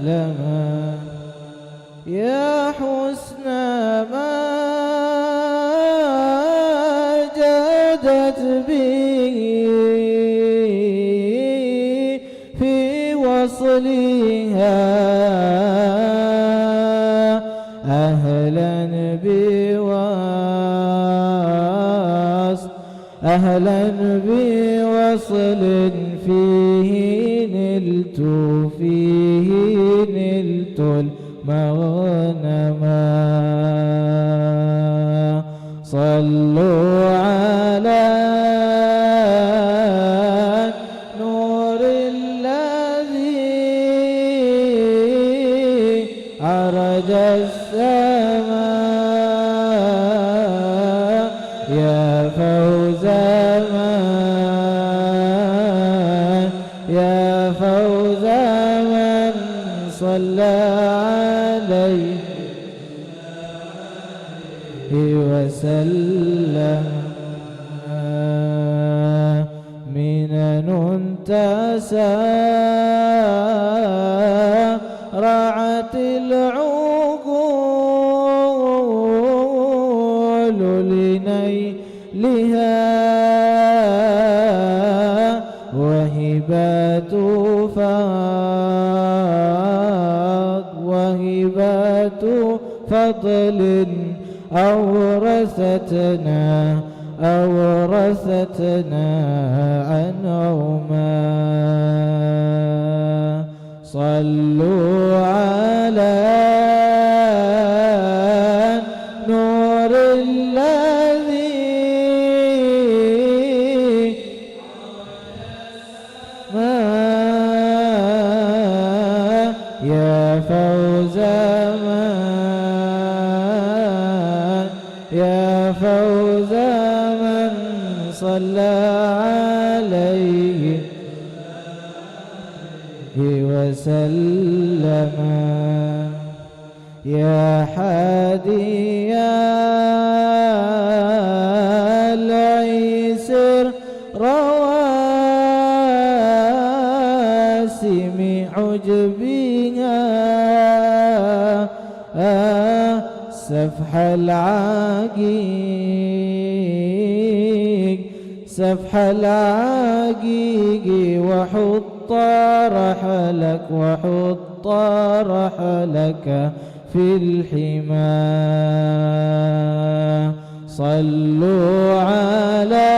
لما يا حسن ما جادت به في وصلها أهلا بوصل فيه نلت المغنما صلوا على نور الذي عرج السماء يا فوز من صلى عليه وسلم منن تسارعت العقول لنيلها وهبات فضل أورثتنا عنهما صلوا على نور الذي يا فوز من صلى عليه وسلم يا حادي العسر رواسم عجبها سفح العقيق وحط رحلك في الحمى صلوا على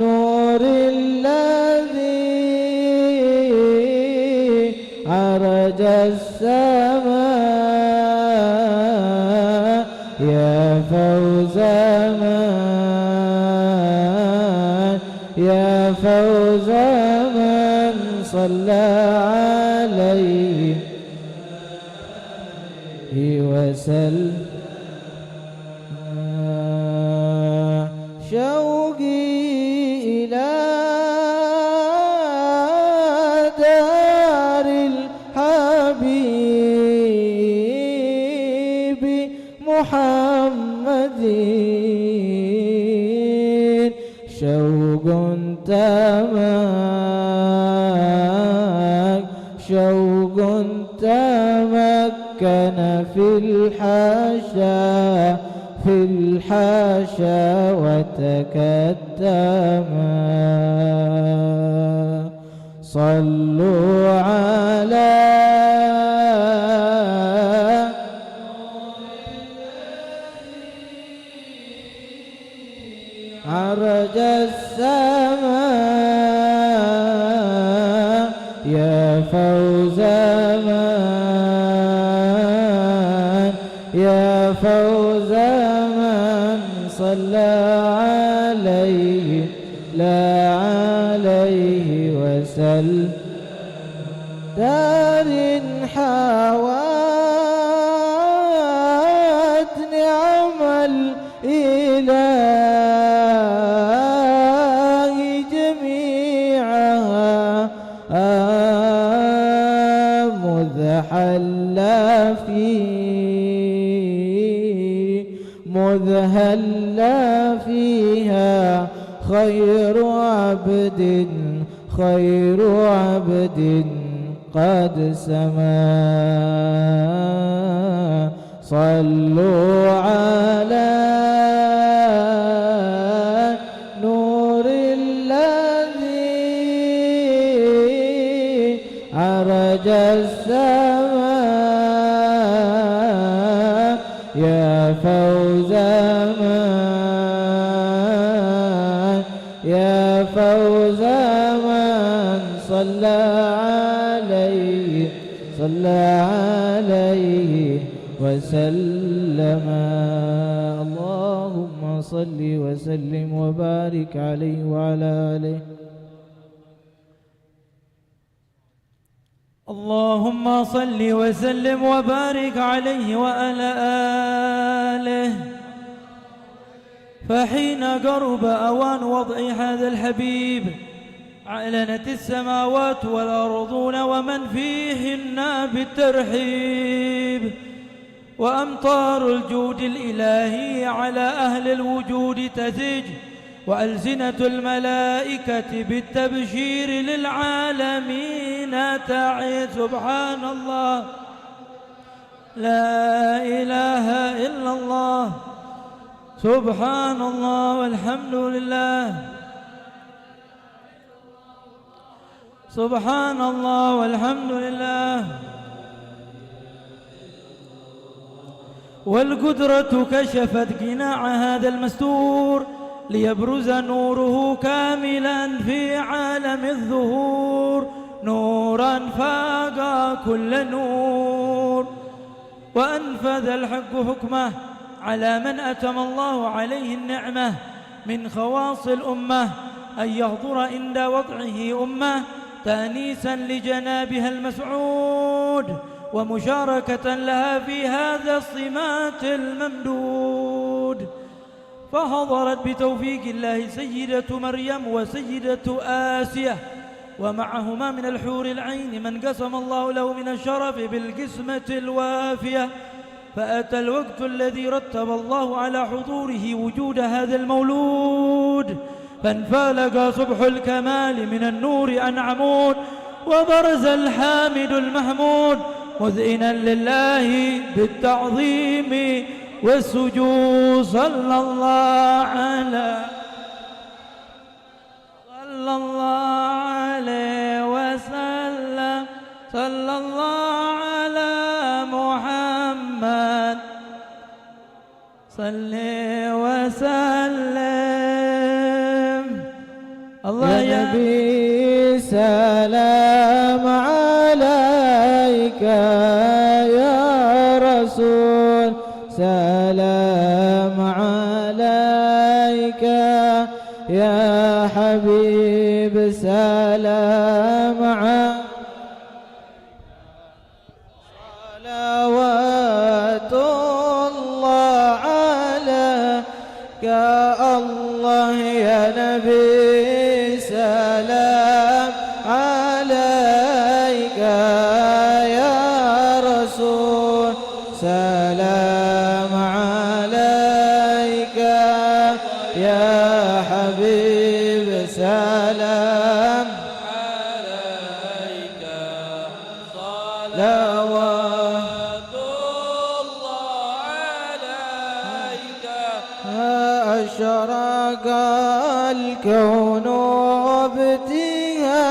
نور الذي عرج السماء يا فوز من صلى عليه وسلم شوقي إلى دار الحبيب محمد شوق تمكن في الحاشا وتكتما صلوا على عرج السماء يا فوز من يا فوز من صلى عليه لا عليه وسلم دار حوات نعم الإله جميعها مذ هل فيها خير عبد قد سما صلوا على نور الذي عرج السماء يا فوز من صلى عليه وسلم اللهم صل وسلم وبارك عليه وعلى آله اللهم صل وسلم وبارك عليه وعلى آله. فحين قرب أوان وضع هذا الحبيب أعلنت السماوات والأرضون ومن فيهن بالترحيب، وأمطار الجود الإلهي على أهل الوجود تزج، وألسنة الملائكة بالتبشير للعالمين تعي. سبحان الله لا إله إلا الله سبحان الله والحمد لله سبحان الله والحمد لله. والقدرة كشفت قناع هذا المستور ليبرز نوره كاملا في عالم الظهور، نورا فاق كل نور. وأنفذ الحق حكمه على من أتم الله عليه النعمة من خواص الأمة أن يحضر عند وضعه أمة تأنيسا لجنابها المسعود ومشاركة لها في هذا الصمات الممدود. فحضرت بتوفيق الله سيدة مريم وسيدة آسية، ومعهما من الحور العين من قسم الله له من الشرف بالقسمة الوافية. فأتى الوقت الذي رتب الله على حضوره وجود هذا المولود، فانفلق صبح الكمال من النور عن عمود، وبرز الحامد المحمود مذئنا لله بالتعظيم والسجود. صلى الله عليه وسلم صلى الله على محمد صل وسلم. الله يا نبي سلام عليك، يا رسول سلام عليك، يا حبيب سلام عليك. صلوات الله عليك الله يا نبي سلام عليك، يا رسول سلام عليك، يا حبيب سلام عليك. صلوات الله عليك. أشرق الكون ابتهاجا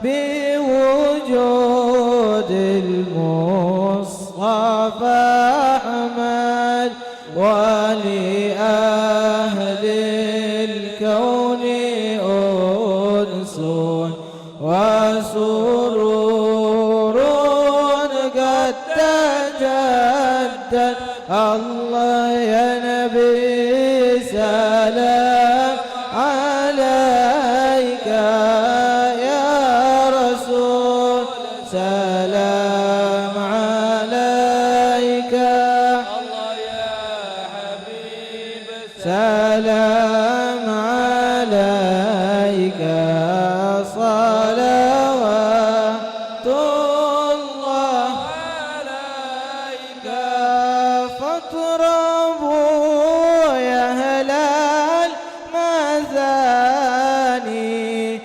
بوجود المصطفى أحمد، ولأهل الكون أنس وسرور قد تجدد الله يا نبي سلام عليك يا رسول سلام عليك الله يا حبيب سلام عليك صلوات الله عليك فاطربوا يا أهل المثاني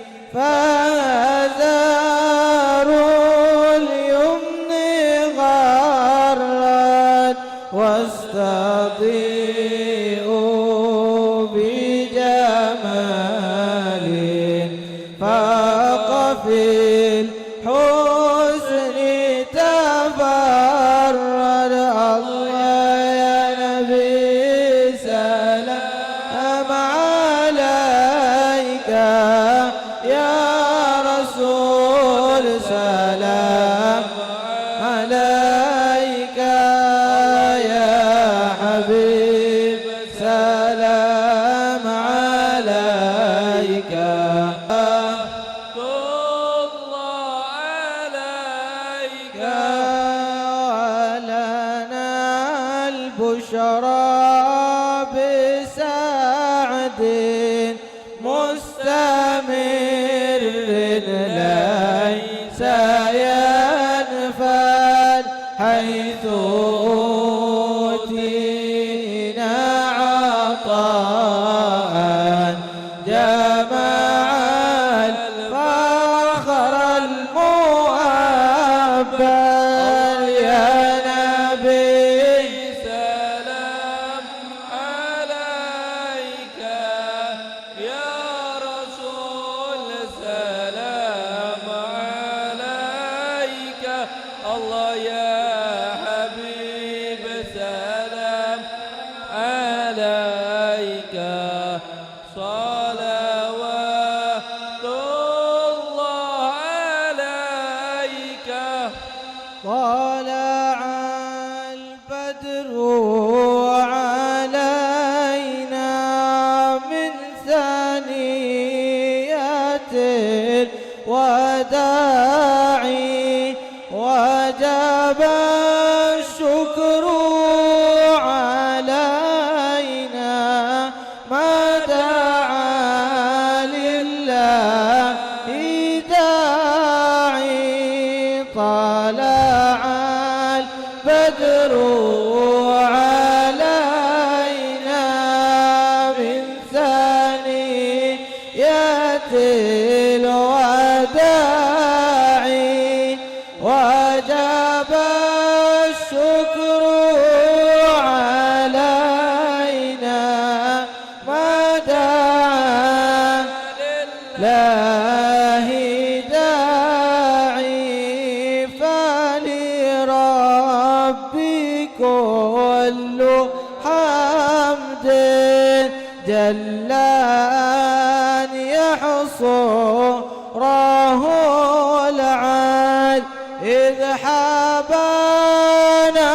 فهزاروا اليمن غرت واستضيئوا بجمال فاق في الحسن تفرد الله يا نبي سلام عليك يا رسول سلام عليك يا حبيب سلام عليك الله عليك ولنا البشرى بسعد مستمر ليس ينفد حيث أوتينا عطاء جمع الفخر المؤبد يا نبي سلام عليك يا رسول سلام عليك الله يا حبيب سلام عليك صلوات الله عليك طلع البدر علينا من ثنيات الوداع وجب الشكر علينا ما دعا لله داعي طلع البدر علينا من ثنيات الوداع وجب الشكر علينا ما دعا لله داعي فلربي كل حمد جل أن يحصره العاد إذ حبانا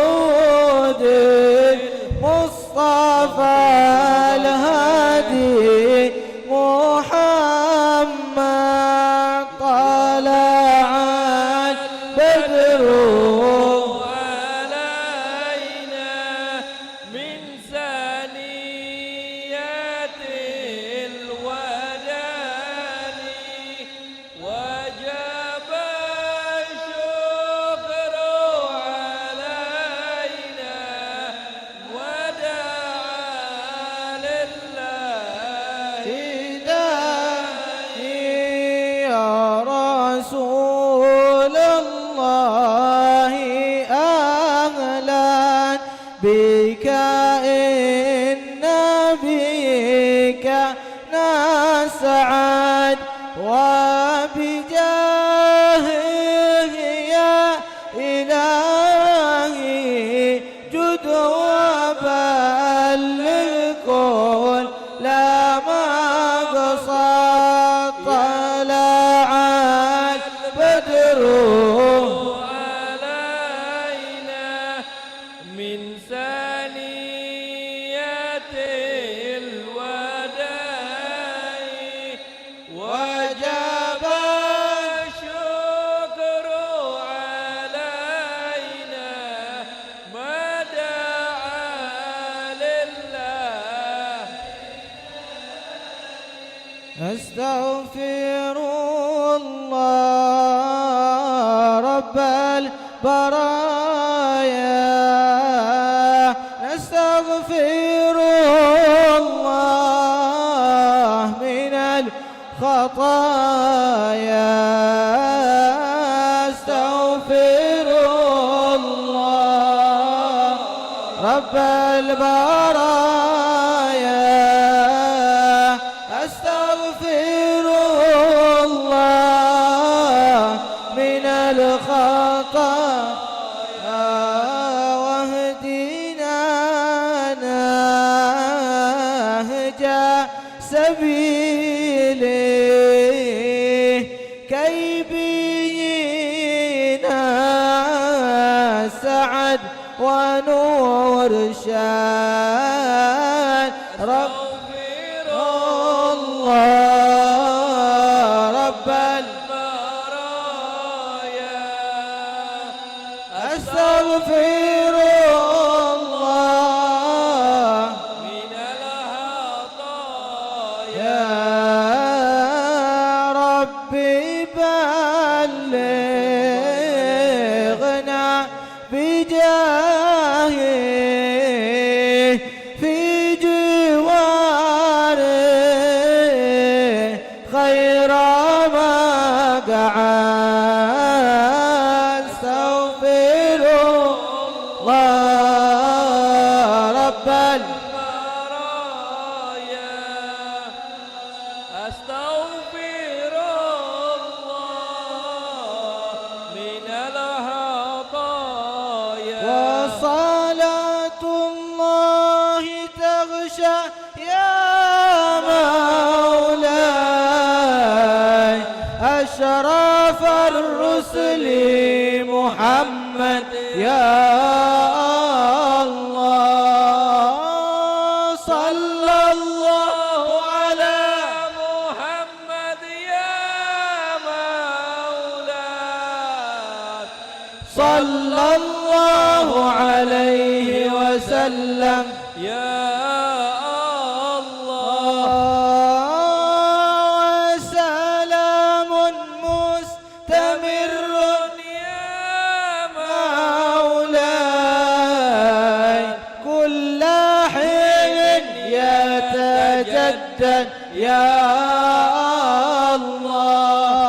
بوجود مصطفى الهادي محمد طلع البدر علينا من ثنيات الوداع وجب الشكر علينا ودعا لله داعي يا رسول الله أهلا بك إن بك نسعد وبجاهه يا إلهي جد وبلغ كل لا مقصد طلع البدر نستغفر الله رب البرايا نستغفر الله من الخطايا استغفر الله رب البرايا استغفر الله من الخطايا واهدنا نهج سبيله كي بينا سعد ونور شان ربنا الله رب البرايا أستغفر الله من الخطايا ربي بلغنا بجاهه في جواره خير ما قعد استغفر الله رب البرايا استغفر الله من الخطايا وصلاة الله تغشى يا مولاي أشرف الرسل محمد يا الله صلى الله على محمد يا مولاي صلى الله عليه وسلم يا الله سلام مستمر يا مولاي كل حين يتجدد يا الله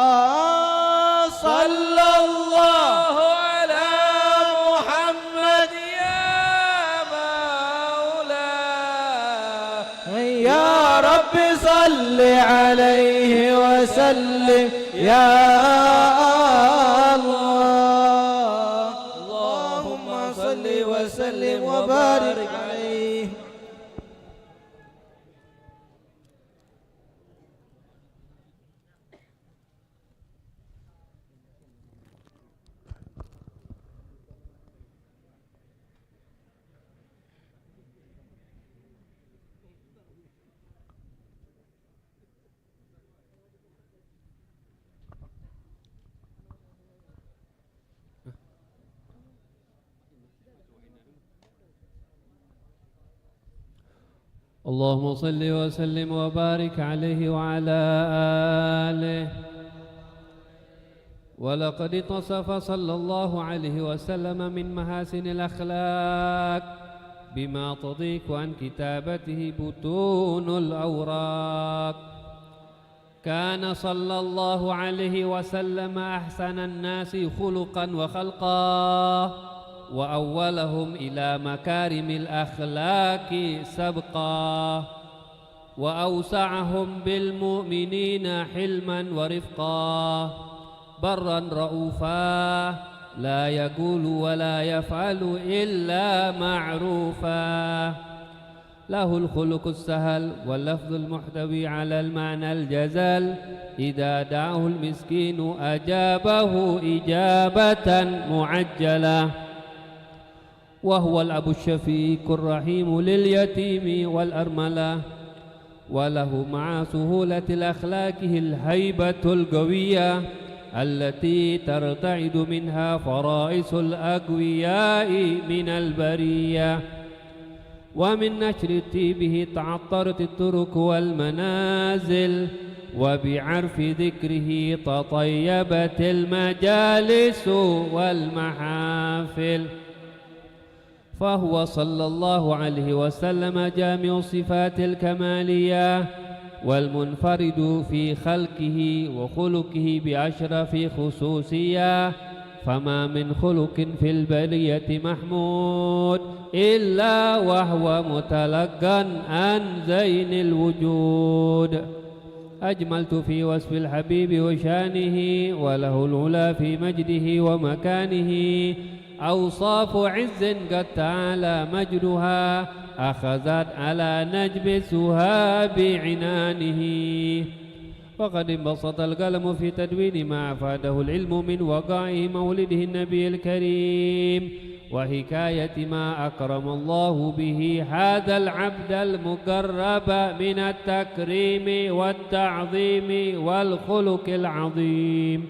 صلى الله على محمد يا مولاي يا رب صل عليه وسلم يا الله اللهم صل وسلم وبارك عليه اللهم صل وسلم وبارك عليه وعلى آله. ولقد اتصف صلى الله عليه وسلم من محاسن الأخلاق بما تضيق عن كتابته بطون الأوراق. كان صلى الله عليه وسلم أحسن الناس خلقا وخلقا وأولهم إلى مكارم الأخلاق سبقا وأوسعهم بالمؤمنين حلما ورفقا برا رؤوفا لا يقول ولا يفعل إلا معروفا له الخلق السهل واللفظ المحتوي على المعنى الجزل إذا دعاه المسكين أجابه إجابة معجلة وهو الأب الشفيق الرحيم لليتيم والأرملة وله مع سهولة الأخلاقه الهيبة القوية التي ترتعد منها فرائس الأقوياء من البرية ومن نشر طيبه تعطرت الطرق والمنازل وبعرف ذكره تطيبت المجالس والمحافل. فهو صلى الله عليه وسلم جامع الصفات الكمالية والمنفرد في خلقه وخلقه بأشرف خصوصية، فما من خلق في البرية محمود إلا وهو متلقا عن زين الوجود. أجملت في وصف الحبيب وشانه، وله العلا في مجده ومكانه، أوصاف عز قد تعالى مجدها، أخذت على نجم سهاب عنانه. وقد انبسط القلم في تدوين ما أفاده العلم من وقائع مولده النبي الكريم، وحكاية ما أكرم الله به هذا العبد المقرب من التكريم والتعظيم والخلق العظيم.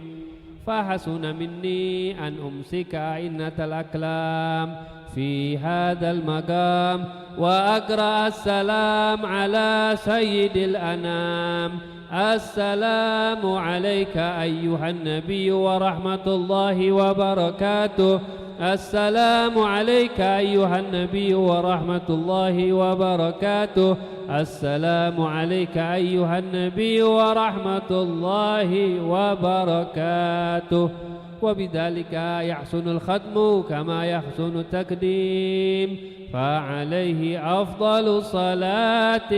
فحسن مني أن أمسك أئنة الأكلام في هذا المقام وأقرأ السلام على سيد الأنام. السلام عليك أيها النبي ورحمة الله وبركاته. السلام عليك أيها النبي ورحمة الله وبركاته. السلام عليك أيها النبي ورحمة الله وبركاته. وبذلك يحسن الختم كما يحسن التقديم، فعليه أفضل الصلاة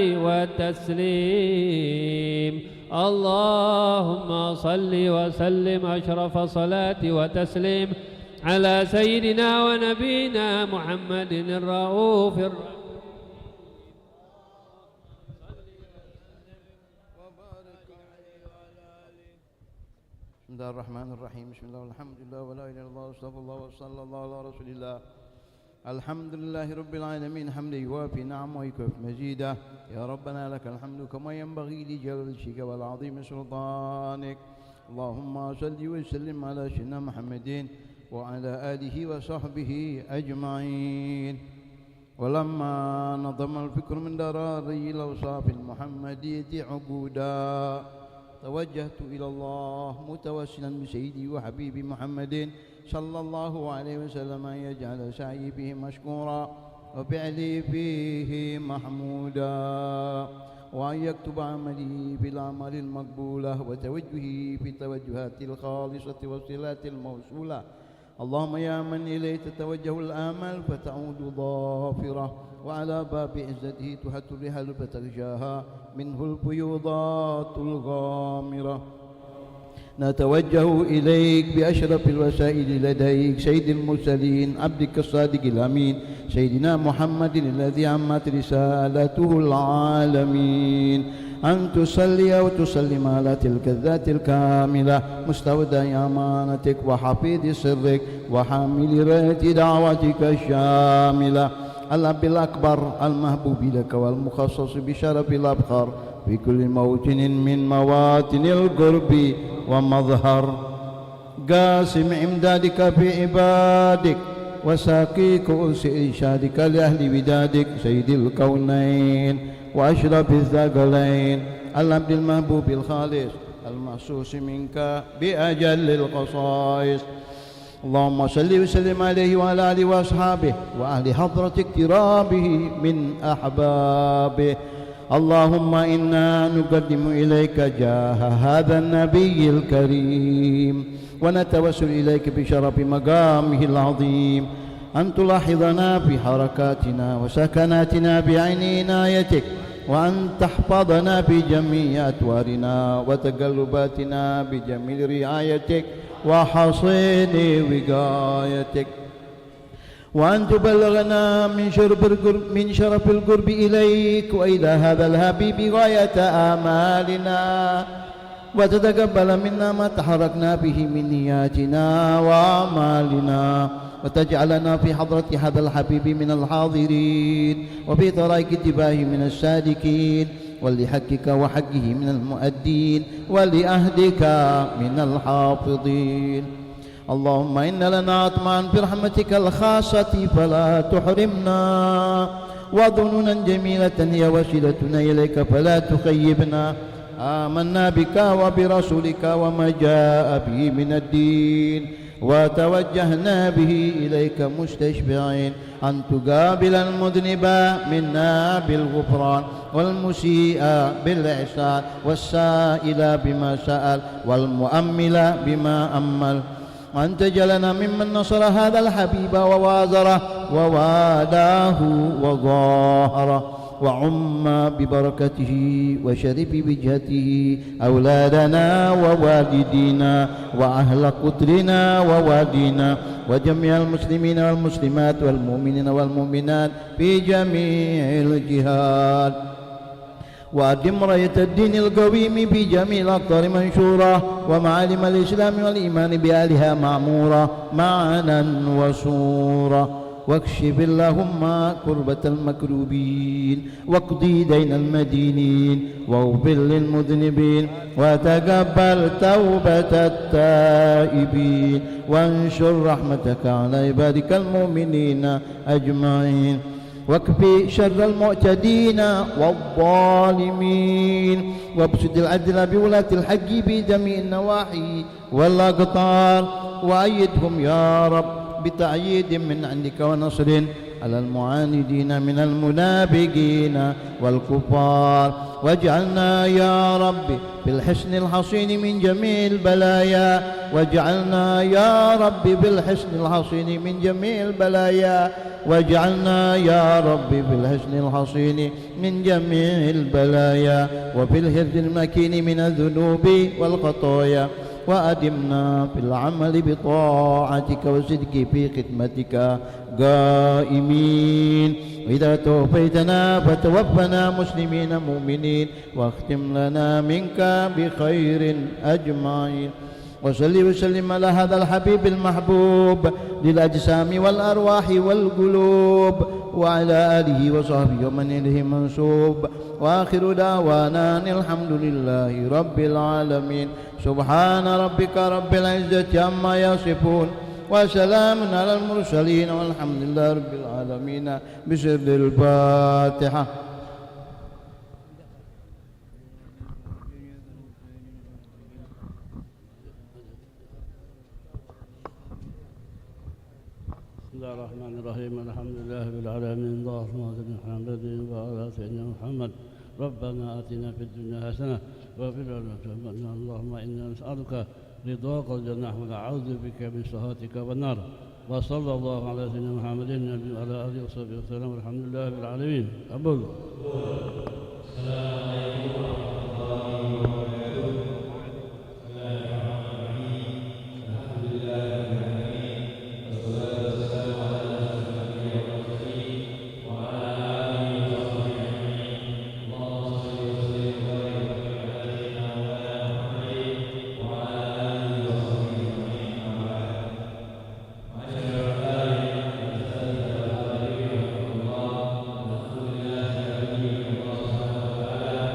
والتسليم. اللهم صل وسلم أشرف صلاة وتسليم على سيدنا ونبينا محمد الرؤوف الرحيم. بسم الله الرحمن الرحيم. بسم الله والحمد لله ولا إله إلا الله واستغفر الله وصلى الله على رسول الله. الحمد لله رب العالمين حمدا يوافي نعمه ويكفي مزيده. يا ربنا لك الحمد كما ينبغي لجلال وجهك والعظيم سلطانك. اللهم صل وسلم على سيدنا محمد وعلى آله وصحبه أجمعين. ولما نظم الفكر من دراري الأوصاف المحمدية عقودا، توجهت إلى الله متوسلا بسيدي وحبيبي محمد صلى الله عليه وسلم أن يجعل سعي به مشكورا وفعلي فيه محمودا، وأن يكتب عملي في الأعمال المقبولة وتوجهي في التوجهات الخالصة والصلات الموصولة. اللهم يا من إليه تتوجه الآمال فتعود ظافرة، وعلى باب عزته تحت الرحال فتغشاها منه الفيوضات الغامرة. نتوجه إليك بأشرف الوسائل لديك سيد المرسلين عبدك الصادق الأمين سيدنا محمد الذي عمت رسالته العالمين، أن تصلي وتسلم على تلك الذات الكاملة مستودع أمانتك وحفيظ سرك وحامل راية دعوتك الشاملة، الأب الأكبر المحبوب لك والمخصص بشرف الأبخار في كل موطن من مواطن القرب ومظهر، قاسم إمدادك في عبادك وساقي كؤوس إرشادك لأهل ودادك سيد الكونين وأشرف الثقلين، العبد المحبوب الخالص المخصوص منك بأجل الخصائص. اللهم صل وسلم عليه وعلى آله وأصحابه وأهل حضرة اقترابه من أحبابه. اللهم إنا نقدم إليك جاه هذا النبي الكريم ونتوسل إليك بشرف مقامه العظيم أن تلاحظنا في حركاتنا وسكناتنا بعين عنايتك، وأن تحفظنا في جميع أتوارنا وتقلباتنا بجميل رعايتك وحصين وقايتك، وأن تبلغنا من شرف القرب إليك وإلى هذا الحبيب غاية آمالنا، وتتقبل منا ما تحركنا به من نياتنا وأعمالنا، وتجعلنا في حضرة هذا الحبيب من الحاضرين وفي طريق اتباعه من السالكين، ولحقك وحقه من المؤدين ولأهدك من الحافظين. اللهم إن لنا أطمعا في رحمتك الخاصة فلا تحرمنا، وظنونا جميلة هي وسيلتنا إليك فلا تخيبنا، آمنا بك وبرسولك وما جاء به من الدين وتوجهنا به إليك مستشفعين أن تقابل المذنب منا بالغفران والمسيء بالإحسان والسائل بما سأل والمؤمل بما أمل وأن تجعلنا ممن نصر هذا الحبيب ووازره ووالاه وظاهره وعم ببركته وشرف بجهته أولادنا ووالدينا وأهل قطرنا ووادينا وجميع المسلمين والمسلمات والمؤمنين والمؤمنات في جميع الجهات وأدم راية الدين القويم بجميع الأقطار منشورة ومعالم الإسلام والإيمان بأهلها معمورة معنا وصورة واكشف اللهم كربة المكروبين واقضي دين المدينين واغفر للمذنبين وتقبل توبة التائبين وانشر رحمتك على عبادك المؤمنين أجمعين واكفي شر المعتدين والظالمين وابسط العدل بولاة الحق بجميع النواحي والأقطار وأيدهم يا رب بتأييد من عندك ونصر على المعاندين من المنافقين والكفار واجعلنا يا رب بالحسن الحصين من جميع البلايا واجعلنا يا رب بالحسن الحصين من جميع البلايا واجعلنا يا رب بالحسن الحصين من جميع البلايا وفي الهرد المكين من الذنوب والخطايا وأدمنا في العمل بطاعتك وصدق في خدمتك قائمين إذا توفيتنا فتوفنا مسلمين مؤمنين واختم لنا منك بخير أجمعين وصل وسلم على هذا الحبيب المحبوب للأجسام والأرواح والقلوب وعلى آله وصحبه ومن إليه منسوب وآخر دعوانا أن الحمد لله رب العالمين سبحان ربك رب العزة عما يصفون وسلام على المرسلين والحمد لله رب العالمين بسر الفاتحة. بسم الله الرحمن الرحيم الحمد لله رب العالمين اللهم صل على محمد وعلى سيدنا محمد ربنا آتنا في الدنيا حسنة وفي الآخرة حسنة اللهم إنا نسألك رضاك والجنة ونعوذ بك من سخطك والنار وصلى الله على سيدنا محمد النبي وعلى آله وصحبه وسلم والحمد لله رب العالمين. قبول. السلام عليكم ورحمة الله وبركاته. الحمد لله رب العالمين والصلاة والسلام على أشرف الأنبياء والمرسلين وعلى آله وصحبه أجمعين. اللهم صل وسلم وبارك على سيدنا محمد وعلى آله وصحبه أجمعين. أما بعد. معاشر الأحباب والأساتذة والحاضرين رحمكم الله، نحمد الله تعالى الله سبحانه وتعالى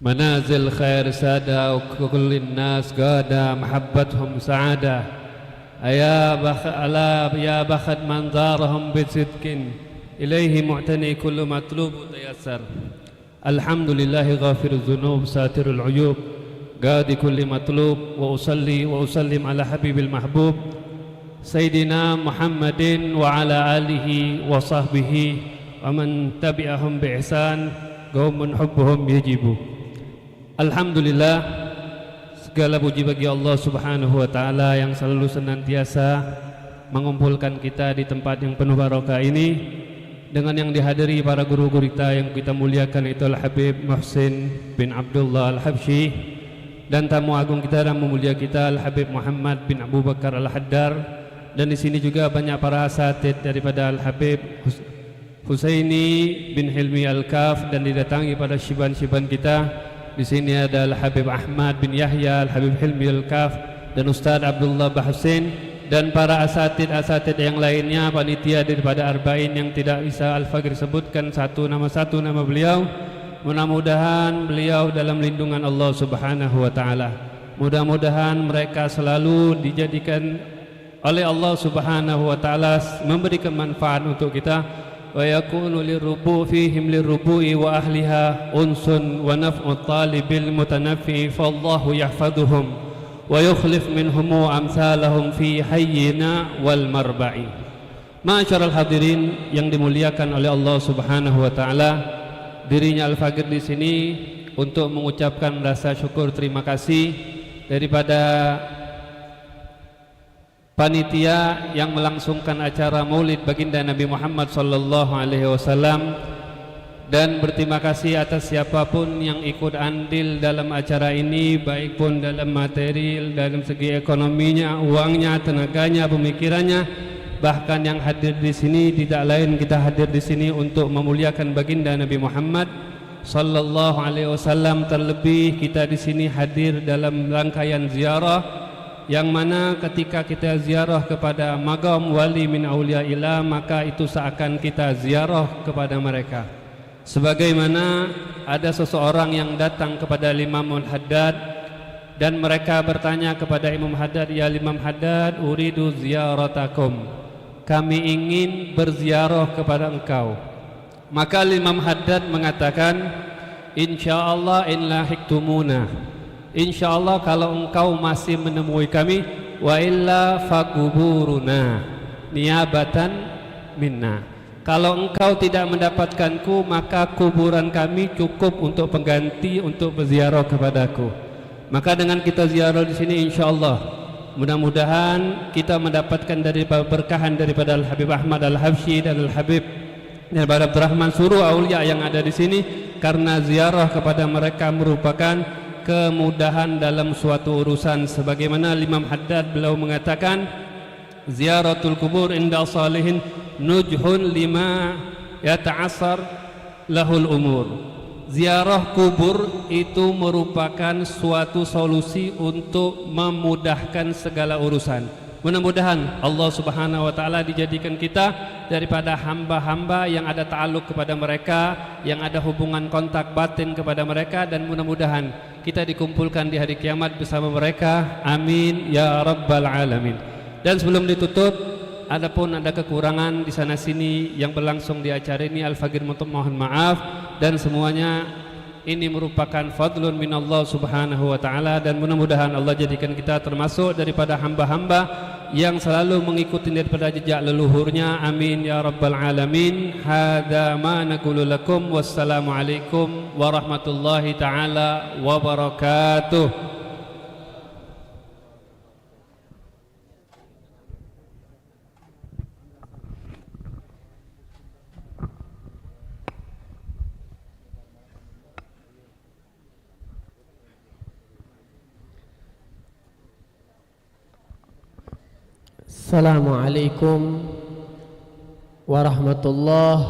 منازل خير سادة وكل الناس قادة محبتهم سعادة يا بخت من زارهم بصدق إليه معتني كل مطلوب تيسر الحمد لله غافر الذنوب ساتر العيوب قاضي كل مطلوب وأصلي وأسلم على حبيب المحبوب سيدنا محمد وعلى آله وصحبه ومن تبعهم بإحسان قوم حبهم يجب. Alhamdulillah, segala puji bagi Allah Subhanahu wa Ta'ala yang selalu senantiasa mengumpulkan kita di tempat yang penuh barokah ini dengan yang dihadiri para guru-guru kita yang kita muliakan, itu Al-Habib Muhsin bin Abdullah Al-Habsyi, dan tamu agung kita dan memulia kita Al-Habib Muhammad bin Abu Bakar Al-Haddar, dan di sini juga banyak para asatid daripada Al-Habib Husaini bin Hilmi Al-Kaf, dan didatangi pada syiban-syiban kita. Di sini ada Al-Habib Ahmad bin Yahya, Al-Habib Hilmi Al-Kaf, dan Ustaz Abdullah Bahusin, dan para asatid-asatid yang lainnya, panitia daripada Arba'in yang tidak bisa Al-Fagir sebutkan satu nama beliau. Mudah-mudahan beliau dalam lindungan Allah Subhanahu wa Ta'ala. Mudah-mudahan mereka selalu dijadikan oleh Allah Subhanahu wa Ta'ala memberikan manfaat untuk kita. Wa yakunu lirrubu fihim lirrubu'i wa ahliha unsun wa naf'u talibil mutanaffi fallahu yahfaduhum wa yukhlif minhum amsalahum fi hayyina wal marba'i. Ma'asyiral hadirin yang dimuliakan oleh Allah Subhanahu wa Ta'ala, dirinya Al-Fagir di sini untuk mengucapkan rasa syukur terima kasih daripada panitia yang melangsungkan acara Maulid Baginda Nabi Muhammad sallallahu alaihi wasallam, dan berterima kasih atas siapapun yang ikut andil dalam acara ini, baik pun dalam material, dalam segi ekonominya, uangnya, tenaganya, pemikirannya. Bahkan yang hadir di sini tidak lain, kita hadir di sini untuk memuliakan Baginda Nabi Muhammad sallallahu alaihi wasallam. Terlebih kita di sini hadir dalam rangkaian ziarah, yang mana ketika kita ziarah kepada magam wali min auliyaillah, maka itu seakan kita ziarah kepada mereka. Sebagaimana ada seseorang yang datang kepada Imam Haddad dan mereka bertanya kepada Imam Haddad, "Ya Imam Haddad, uridu ziyaratakum." Kami ingin berziarah kepada engkau. Maka Imam Haddad mengatakan, "Insyaallah in lahiktumuna." InsyaAllah kalau engkau masih menemui kami, wa illa fakuburuna niabatan minna. Kalau engkau tidak mendapatkanku, maka kuburan kami cukup untuk pengganti untuk berziarah kepadaku. Maka dengan kita ziarah di sini, insyaallah mudah-mudahan kita mendapatkan dari berkahan daripada Al-Habib Ahmad Al-Habsyi dan Al-Habib daripada Abdurrahman Suruh Aulia yang ada di sini, karena ziarah kepada mereka merupakan kemudahan dalam suatu urusan. Sebagaimana Imam Haddad beliau mengatakan, ziaratul kubur inda salihin nujhun lima yata'assar lahul umur. Ziarah kubur itu merupakan suatu solusi untuk memudahkan segala urusan. Mudah-mudahan Allah Subhanahu wa Ta'ala dijadikan kita daripada hamba-hamba yang ada ta'aluk kepada mereka, yang ada hubungan kontak batin kepada mereka, dan mudah-mudahan kita dikumpulkan di hari kiamat bersama mereka. Amin ya rabbal alamin. Dan sebelum ditutup, adapun ada kekurangan di sana sini yang berlangsung di acara ini, Al-Fagir mohon maaf, dan semuanya ini merupakan fadlun minallah Subhanahu wa Ta'ala, dan mudah-mudahan Allah jadikan kita termasuk daripada hamba-hamba yang selalu mengikuti daripada jejak leluhurnya. Amin ya rabbal alamin. Hadza ma naqulu lakum. Wassalamualaikum warahmatullahi taala wabarakatuh. Assalamualaikum warahmatullahi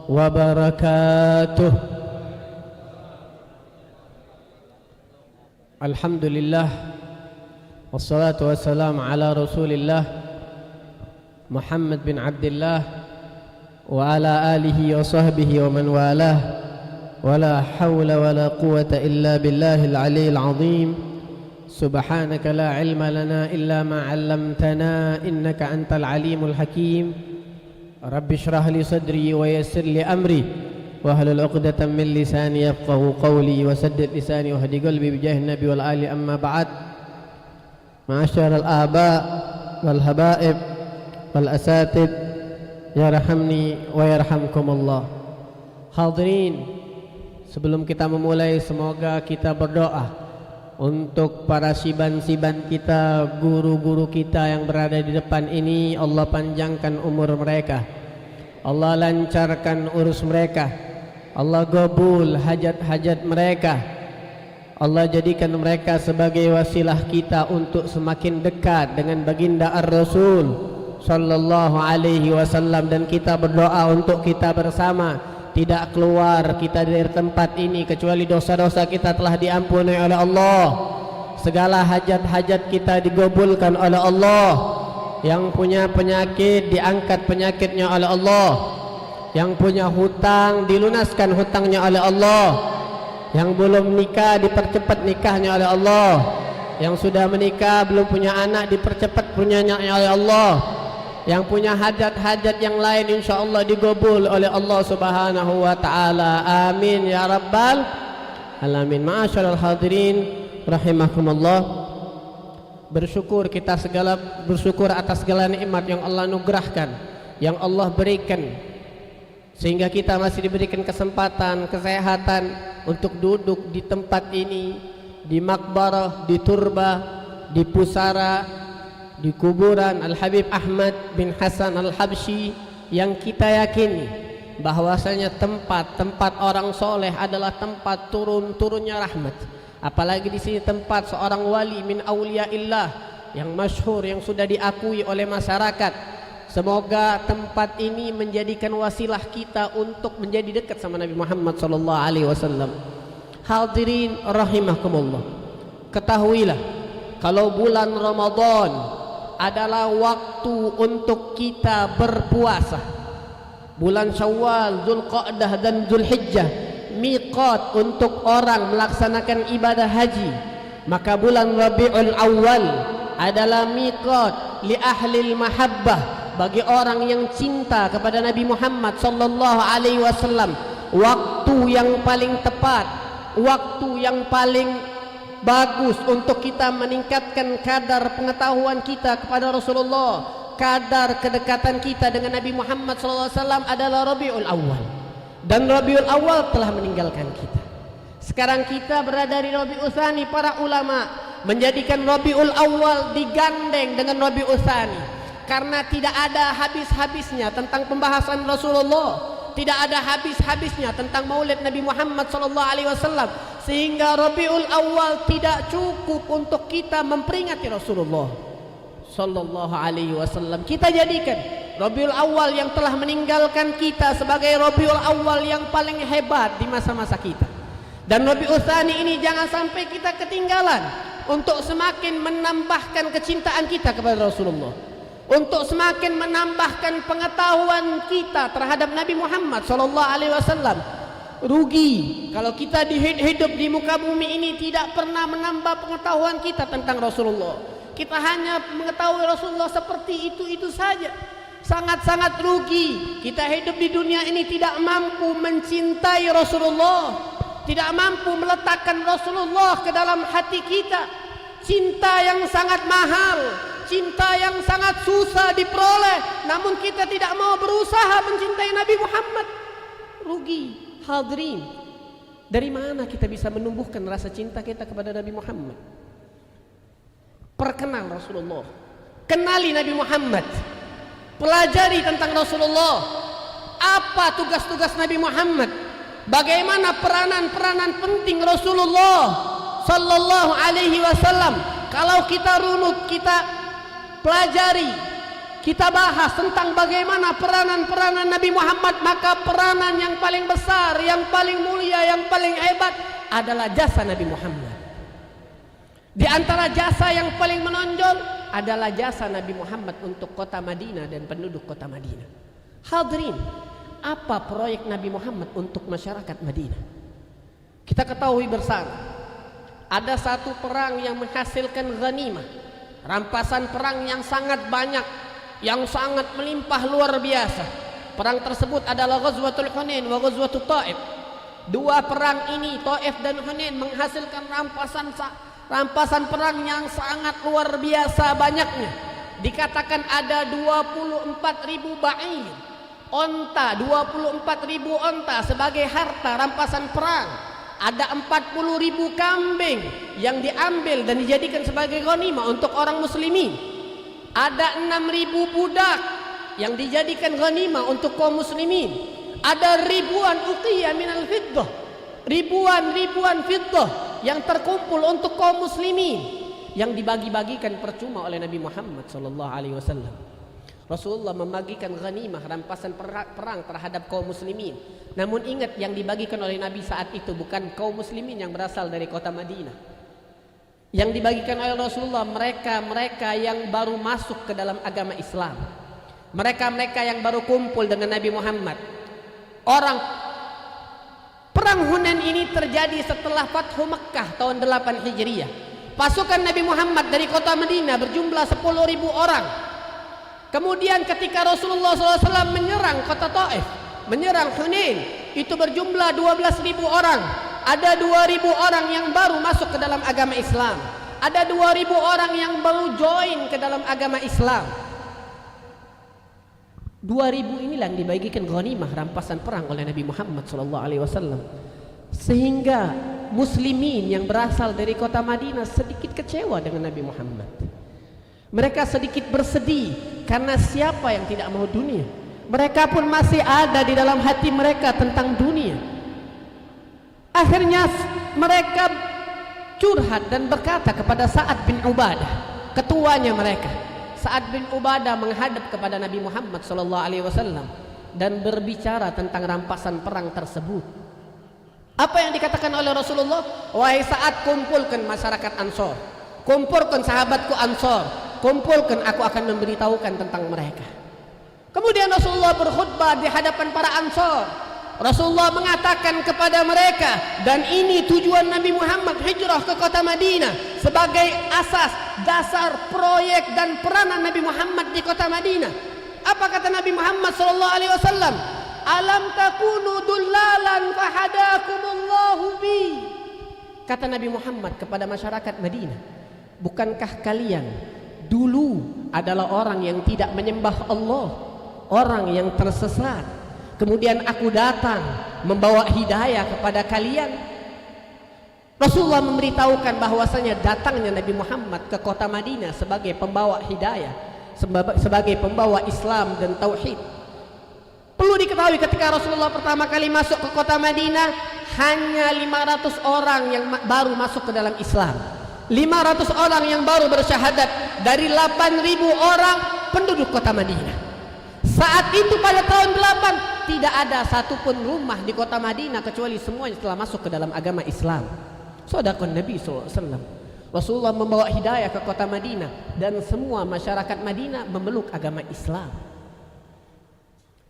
wabarakatuh. Alhamdulillah wassalatu wassalamu ala Rasulillah Muhammad bin Abdullah wa ala alihi wa sahbihi wa man walah. Wala hawla wala quwwata illa billahil aliyyil azim. سبحانك لا علم لنا إلا ما علمتنا إنك أنت العليم الحكيم. رب اشرح لي صدري ويسر لي أمري واحلل عقدة من لساني يفقهوا قولي وسدد لساني واهد قلبي بجاه النبي والآل. أما بعد، معاشر الآباء والحبائب والأساتذة yarhamni wa yarhamkumullah. Hadirin, sebelum kita memulai, semoga kita berdoa untuk para siban-siban kita, guru-guru kita yang berada di depan ini. Allah panjangkan umur mereka, Allah lancarkan urus mereka, Allah gabul hajat-hajat mereka, Allah jadikan mereka sebagai wasilah kita untuk semakin dekat dengan baginda Ar-Rasul sallallahu alaihi wasallam. Dan kita berdoa untuk kita bersama tidak keluar kita dari tempat ini kecuali dosa-dosa kita telah diampuni oleh Allah, segala hajat-hajat kita digabulkan oleh Allah. Yang punya penyakit diangkat penyakitnya oleh Allah, yang punya hutang dilunaskan hutangnya oleh Allah, yang belum nikah dipercepat nikahnya oleh Allah, yang sudah menikah belum punya anak dipercepat punyanya oleh Allah, yang punya hajat-hajat yang lain insyaallah digabul oleh Allah Subhanahu wa taala. Amin ya rabbal alamin. Ma'asyiral hadirin rahimakumullah. Bersyukur kita bersyukur atas segala nikmat yang Allah anugerahkan, yang Allah berikan, sehingga kita masih diberikan kesempatan, kesehatan untuk duduk di tempat ini, di makbarah, di turba, di pusara, di kuburan Al-Habib Ahmad bin Hasan Al-Habsyi, yang kita yakini bahwasanya tempat orang soleh adalah tempat turunnya rahmat. Apalagi di sini tempat seorang wali min auliyaillah yang masyhur, yang sudah diakui oleh masyarakat. Semoga tempat ini menjadikan wasilah kita untuk menjadi dekat sama Nabi Muhammad sallallahu alaihi wasallam. Hadirin rahimakumullah, ketahuilah kalau bulan Ramadan adalah waktu untuk kita berpuasa. Bulan Syawal, Dzulqa'dah dan Dzulhijjah miqat untuk orang melaksanakan ibadah haji. Maka bulan Rabiul Awal adalah miqat li ahlil mahabbah, bagi orang yang cinta kepada Nabi Muhammad sallallahu alaihi wasallam. Waktu yang paling tepat, waktu yang paling bagus untuk kita meningkatkan kadar pengetahuan kita kepada Rasulullah, kadar kedekatan kita dengan Nabi Muhammad SAW adalah Rabiul Awal. Dan Rabiul Awal telah meninggalkan kita. Sekarang kita berada di Rabiul Tsani. Para ulama menjadikan Rabiul Awal digandeng dengan Rabiul Tsani karena tidak ada habis-habisnya tentang pembahasan Rasulullah, tidak ada habis-habisnya tentang maulid Nabi Muhammad SAW, sehingga Rabiul Awal tidak cukup untuk kita memperingati Rasulullah sallallahu alaihi wasallam. Kita jadikan Rabiul Awal yang telah meninggalkan kita sebagai Rabiul Awal yang paling hebat di masa-masa kita. Dan Rabiul Tsani ini jangan sampai kita ketinggalan untuk semakin menambahkan kecintaan kita kepada Rasulullah, untuk semakin menambahkan pengetahuan kita terhadap Nabi Muhammad sallallahu alaihi wasallam. Rugi kalau kita hidup di muka bumi ini tidak pernah menambah pengetahuan kita tentang Rasulullah. Kita hanya mengetahui Rasulullah seperti itu saja. Sangat-sangat rugi kita hidup di dunia ini tidak mampu mencintai Rasulullah, tidak mampu meletakkan Rasulullah ke dalam hati kita. Cinta yang sangat mahal, cinta yang sangat susah diperoleh, namun kita tidak mau berusaha mencintai Nabi Muhammad. Rugi. Hadirin, dari mana kita bisa menumbuhkan rasa cinta kita kepada Nabi Muhammad? Perkenal Rasulullah, kenali Nabi Muhammad, pelajari tentang Rasulullah. Apa tugas-tugas Nabi Muhammad? Bagaimana peranan-peranan penting Rasulullah Sallallahu Alaihi Wasallam? Kalau kita runut, kita pelajari, kita bahas tentang bagaimana peranan-peranan Nabi Muhammad, maka peranan yang paling besar, yang paling mulia, yang paling hebat adalah jasa Nabi Muhammad. Di antara jasa yang paling menonjol adalah jasa Nabi Muhammad untuk kota Madinah dan penduduk kota Madinah. Hadirin, apa proyek Nabi Muhammad untuk masyarakat Madinah? Kita ketahui bersama, ada satu perang yang menghasilkan ghanimah, rampasan perang yang sangat banyak, yang sangat melimpah luar biasa. Perang tersebut adalah Ghazwatul Hunain wa Ghazwatul Taif. Dua perang ini, Taif dan Hunain, menghasilkan rampasan perang yang sangat luar biasa banyaknya. Dikatakan ada 24.000 ba'ir, onta, 24.000 onta sebagai harta rampasan perang. Ada 40.000 kambing yang diambil dan dijadikan sebagai ghanimah untuk orang muslimin. Ada 6.000 budak yang dijadikan ghanimah untuk kaum muslimin. Ada ribuan uqiyah minal fiddah, ribuan fiddah yang terkumpul untuk kaum muslimin, yang dibagi-bagikan percuma oleh Nabi Muhammad sallallahu alaihi wasallam. Rasulullah membagikan ghanimah, rampasan perang terhadap kaum muslimin. Namun ingat, yang dibagikan oleh Nabi saat itu bukan kaum muslimin yang berasal dari kota Madinah. Yang dibagikan oleh Rasulullah mereka yang baru masuk ke dalam agama Islam. Mereka yang baru kumpul dengan Nabi Muhammad. Perang Hunain ini terjadi setelah Fathu Mekkah tahun 8 Hijriah. Pasukan Nabi Muhammad dari kota Madinah berjumlah 10.000 orang. Kemudian ketika Rasulullah SAW menyerang kota Taif, menyerang Hunain, itu berjumlah 12.000 orang. Ada 2.000 orang yang baru masuk ke dalam agama Islam. Ada 2.000 orang yang baru join ke dalam agama Islam. 2.000 inilah yang dibagikan ghanimah, rampasan perang oleh Nabi Muhammad SAW. Sehingga muslimin yang berasal dari kota Madinah sedikit kecewa dengan Nabi Muhammad. Mereka sedikit bersedih, karena siapa yang tidak mau dunia? Mereka pun masih ada di dalam hati mereka tentang dunia. Akhirnya mereka curhat dan berkata kepada Sa'ad bin Ubadah, ketuanya mereka. Sa'ad bin Ubadah menghadap kepada Nabi Muhammad SAW dan berbicara tentang rampasan perang tersebut. Apa yang dikatakan oleh Rasulullah? Wahai Sa'ad, kumpulkan masyarakat Ansor, kumpulkan sahabatku Ansor, kumpulkan, aku akan memberitahukan tentang mereka. Kemudian Rasulullah berkhutbah di hadapan para Ansor. Rasulullah mengatakan kepada mereka, dan ini tujuan Nabi Muhammad hijrah ke kota Madinah sebagai asas, dasar, proyek dan peranan Nabi Muhammad di kota Madinah. Apa kata Nabi Muhammad SAW? Alam takunu dullalan fahadakumullahu bi. Kata Nabi Muhammad kepada masyarakat Madinah, bukankah kalian dulu adalah orang yang tidak menyembah Allah, orang yang tersesat? Kemudian aku datang membawa hidayah kepada kalian. Rasulullah memberitahukan bahwasanya datangnya Nabi Muhammad ke kota Madinah sebagai pembawa hidayah, sebagai pembawa Islam dan tauhid. Perlu diketahui, ketika Rasulullah pertama kali masuk ke kota Madinah, hanya 500 orang yang baru masuk ke dalam Islam. 500 orang yang baru bersyahadat dari 8.000 orang penduduk kota Madinah. Saat itu pada tahun 8 tidak ada satupun rumah di kota Madinah kecuali semuanya telah masuk ke dalam agama Islam. Shadaqan Nabi SAW. Rasulullah membawa hidayah ke kota Madinah dan semua masyarakat Madinah memeluk agama Islam.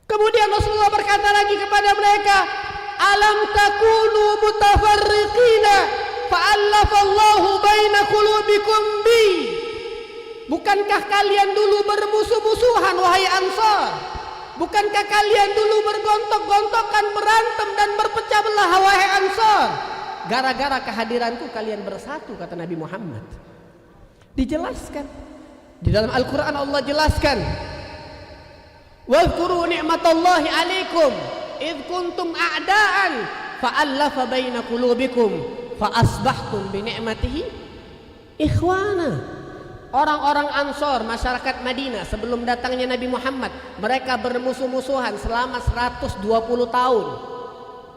Kemudian Rasulullah berkata lagi kepada mereka, alam takunu mutafarriqina fa'allafallahu baina qulubikum bi. Bukankah kalian dulu bermusuh-musuhan wahai Ansar? Bukankah kalian dulu bergontok-gontokan, berantem dan berpecah belah wahai Ansar? Gara-gara kehadiranku kalian bersatu, kata Nabi Muhammad. Dijelaskan Di dalam Al-Quran Allah jelaskan, wadhkuru ni'matallahi alaikum idh kuntum a'da'an fa'allafa baina qulubikum fa'asbahtum bi ni'matihi ikhwana. Orang-orang Ansor, masyarakat Madinah sebelum datangnya Nabi Muhammad, mereka bermusuh-musuhan selama 120 tahun.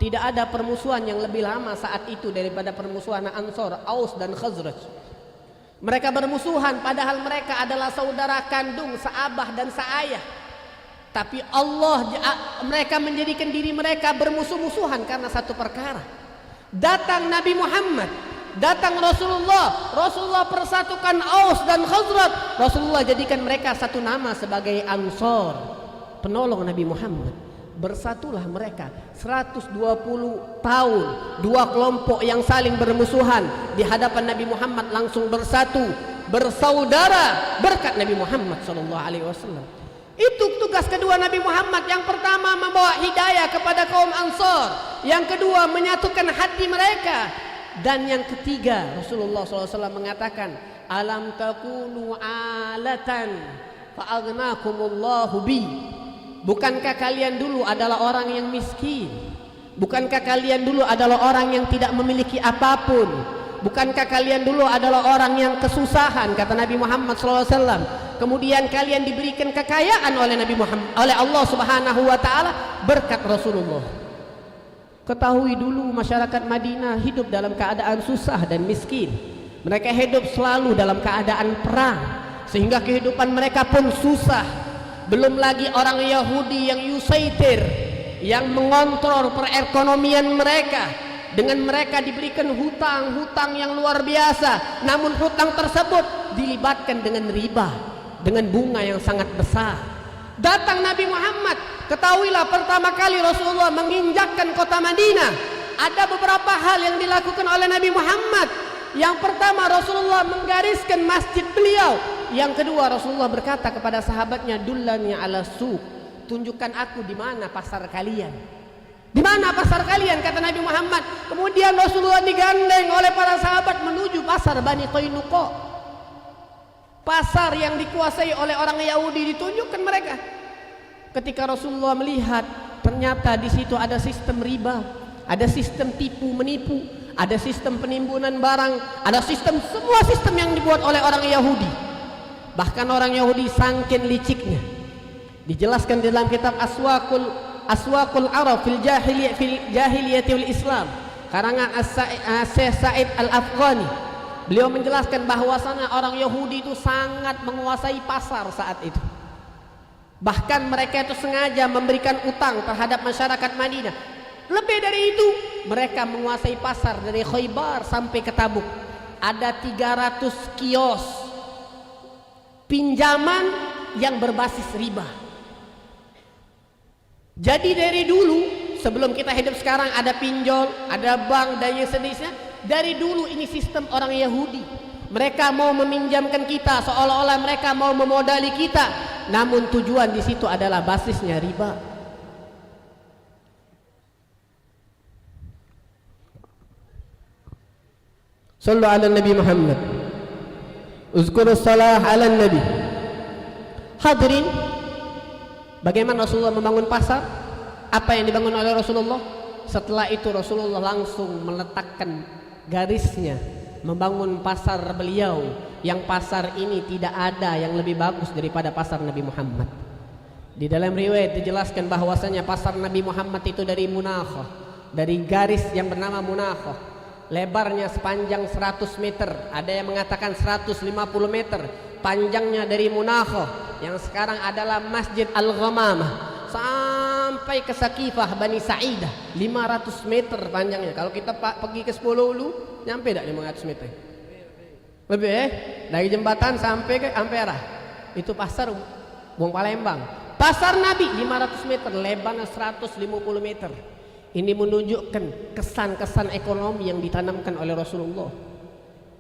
Tidak ada permusuhan yang lebih lama saat itu daripada permusuhan Ansor, Aus dan Khazraj. Mereka bermusuhan padahal mereka adalah saudara kandung, seabah dan seayah. Tapi mereka menjadikan diri mereka bermusuh-musuhan karena satu perkara. Datang Nabi Muhammad, datang Rasulullah persatukan Aus dan Khazraj. Rasulullah jadikan mereka satu nama sebagai Ansor, penolong Nabi Muhammad. Bersatulah mereka 120 tahun. Dua kelompok yang saling bermusuhan di hadapan Nabi Muhammad langsung bersatu, bersaudara berkat Nabi Muhammad SAW. Itu tugas kedua Nabi Muhammad. Yang pertama membawa hidayah kepada kaum Ansor, yang kedua menyatukan hati mereka, dan yang ketiga Rasulullah SAW mengatakan, alam takunu alatan fa'aghnakumullahu bi. Bukankah kalian dulu adalah orang yang miskin? Bukankah kalian dulu adalah orang yang tidak memiliki apapun? Bukankah kalian dulu adalah orang yang kesusahan, kata Nabi Muhammad SAW. Kemudian kalian diberikan kekayaan oleh Nabi Muhammad, oleh Allah Subhanahu wa taala berkat Rasulullah. Ketahui dulu masyarakat Madinah hidup dalam keadaan susah dan miskin. Mereka hidup selalu dalam keadaan perang, sehingga kehidupan mereka pun susah. Belum lagi orang Yahudi yang yusaitir, yang mengontrol perekonomian mereka. Dengan mereka diberikan hutang-hutang yang luar biasa, namun hutang tersebut dilibatkan dengan riba, dengan bunga yang sangat besar. Datang Nabi Muhammad, ketahuilah pertama kali Rasulullah menginjakkan kota Madinah, ada beberapa hal yang dilakukan oleh Nabi Muhammad. Yang pertama, Rasulullah menggariskan masjid beliau. Yang kedua, Rasulullah berkata kepada sahabatnya, dullani ala suq, tunjukkan aku di mana pasar kalian. Di mana pasar kalian, kata Nabi Muhammad. Kemudian Rasulullah digandeng oleh para sahabat menuju pasar Bani Qainuqa. Pasar yang dikuasai oleh orang Yahudi, ditunjukkan mereka. Ketika Rasulullah melihat, ternyata di situ ada sistem riba, ada sistem tipu menipu, ada sistem penimbunan barang, ada semua sistem yang dibuat oleh orang Yahudi. Bahkan orang Yahudi sangkin liciknya. Dijelaskan di dalam kitab Aswaqul Arab fil Jahiliyah wal Islam, karangan Syekh Sa'id Al-Afghani. Beliau menjelaskan bahwasanya orang Yahudi itu sangat menguasai pasar saat itu. Bahkan mereka itu sengaja memberikan utang terhadap masyarakat Madinah. Lebih dari itu, mereka menguasai pasar dari Khaybar sampai ke Tabuk. Ada 300 kios pinjaman yang berbasis riba. Jadi dari dulu, sebelum kita hidup sekarang ada pinjol, ada bank dan yang sejenisnya, dari dulu ini sistem orang Yahudi. Mereka mau meminjamkan kita seolah-olah mereka mau memodali kita, namun tujuan di situ adalah basisnya riba. Sallu ala Nabi Muhammad. Uzkurus salah ala Nabi. Hadirin, bagaimana Rasulullah membangun pasar? Apa yang dibangun oleh Rasulullah? Setelah itu Rasulullah langsung meletakkan garisnya, membangun pasar beliau, yang pasar ini tidak ada yang lebih bagus daripada pasar Nabi Muhammad. Di dalam riwayat dijelaskan bahwasanya pasar Nabi Muhammad itu dari Munakhah, dari garis yang bernama Munakhah. Lebarnya sepanjang 100 meter, ada yang mengatakan 150 meter. Panjangnya dari Munakhah yang sekarang adalah Masjid Al-Ghamamah sampai ke Sakifah Bani Sa'idah, 500 meter panjangnya. Kalau kita pergi ke 10 Ulu, nyampe tak 500 meter? Lebih dari jembatan sampai ke Ampera. Itu pasar Wong Palembang. Pasar Nabi 500 meter, lebarnya 150 meter. Ini menunjukkan kesan-kesan ekonomi yang ditanamkan oleh Rasulullah.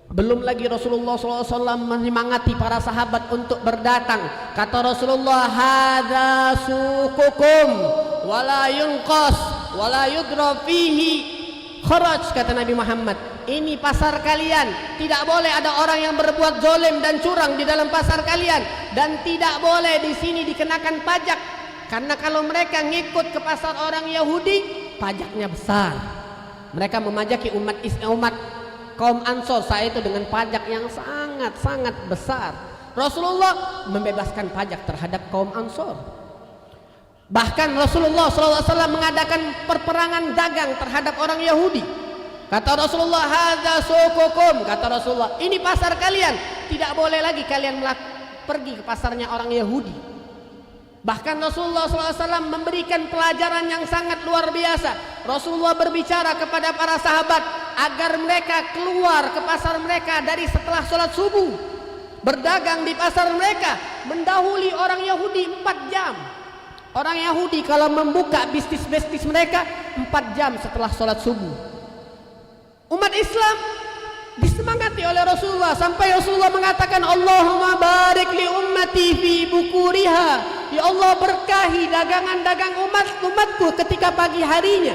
Belum lagi Rasulullah SAW menyemangati para sahabat untuk berdatang. Kata Rasulullah, hadza suqukum wala yunqas wala yudra fihi kharaj, kata Nabi Muhammad. ini pasar kalian, tidak boleh ada orang yang berbuat zalim dan curang di dalam pasar kalian, dan tidak boleh di sini dikenakan pajak, karena kalau mereka ngikut ke pasar orang Yahudi pajaknya besar. Mereka memajaki umat kaum Ansor saat itu dengan pajak yang sangat besar. Rasulullah membebaskan pajak terhadap kaum Ansor. Bahkan Rasulullah SAW mengadakan perperangan dagang terhadap orang Yahudi. Kata Rasulullah, hadza suqukum, kata Rasulullah, ini pasar kalian, tidak boleh lagi kalian pergi ke pasarnya orang Yahudi. Bahkan Rasulullah SAW memberikan pelajaran yang sangat luar biasa. Rasulullah berbicara kepada para sahabat agar mereka keluar ke pasar mereka dari setelah sholat subuh, berdagang di pasar mereka, mendahului orang Yahudi 4 jam. Orang Yahudi kalau membuka bisnis mereka 4 jam setelah sholat subuh. Umat Islam disemangati oleh Rasulullah sampai Rasulullah mengatakan, Allahumma barik li ummati fi bukuriha, ya Allah berkahi dagangan-dagang umatku ketika pagi harinya.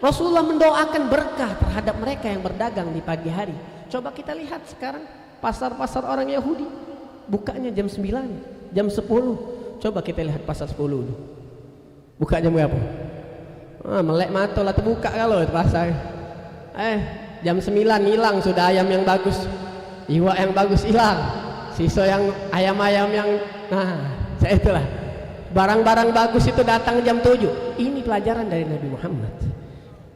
Rasulullah mendoakan berkah terhadap mereka yang berdagang di pagi hari. Coba kita lihat sekarang pasar-pasar orang Yahudi bukanya jam 9, jam 10. Coba kita lihat pasar 10 dulu. Buka jam berapa? Melek mata lah terbuka kalau itu pasar. Jam 9 hilang sudah ayam yang bagus, iwak yang bagus hilang, sisa yang ayam-ayam yang saya itulah. Barang-barang bagus itu datang jam 7. Ini pelajaran dari Nabi Muhammad.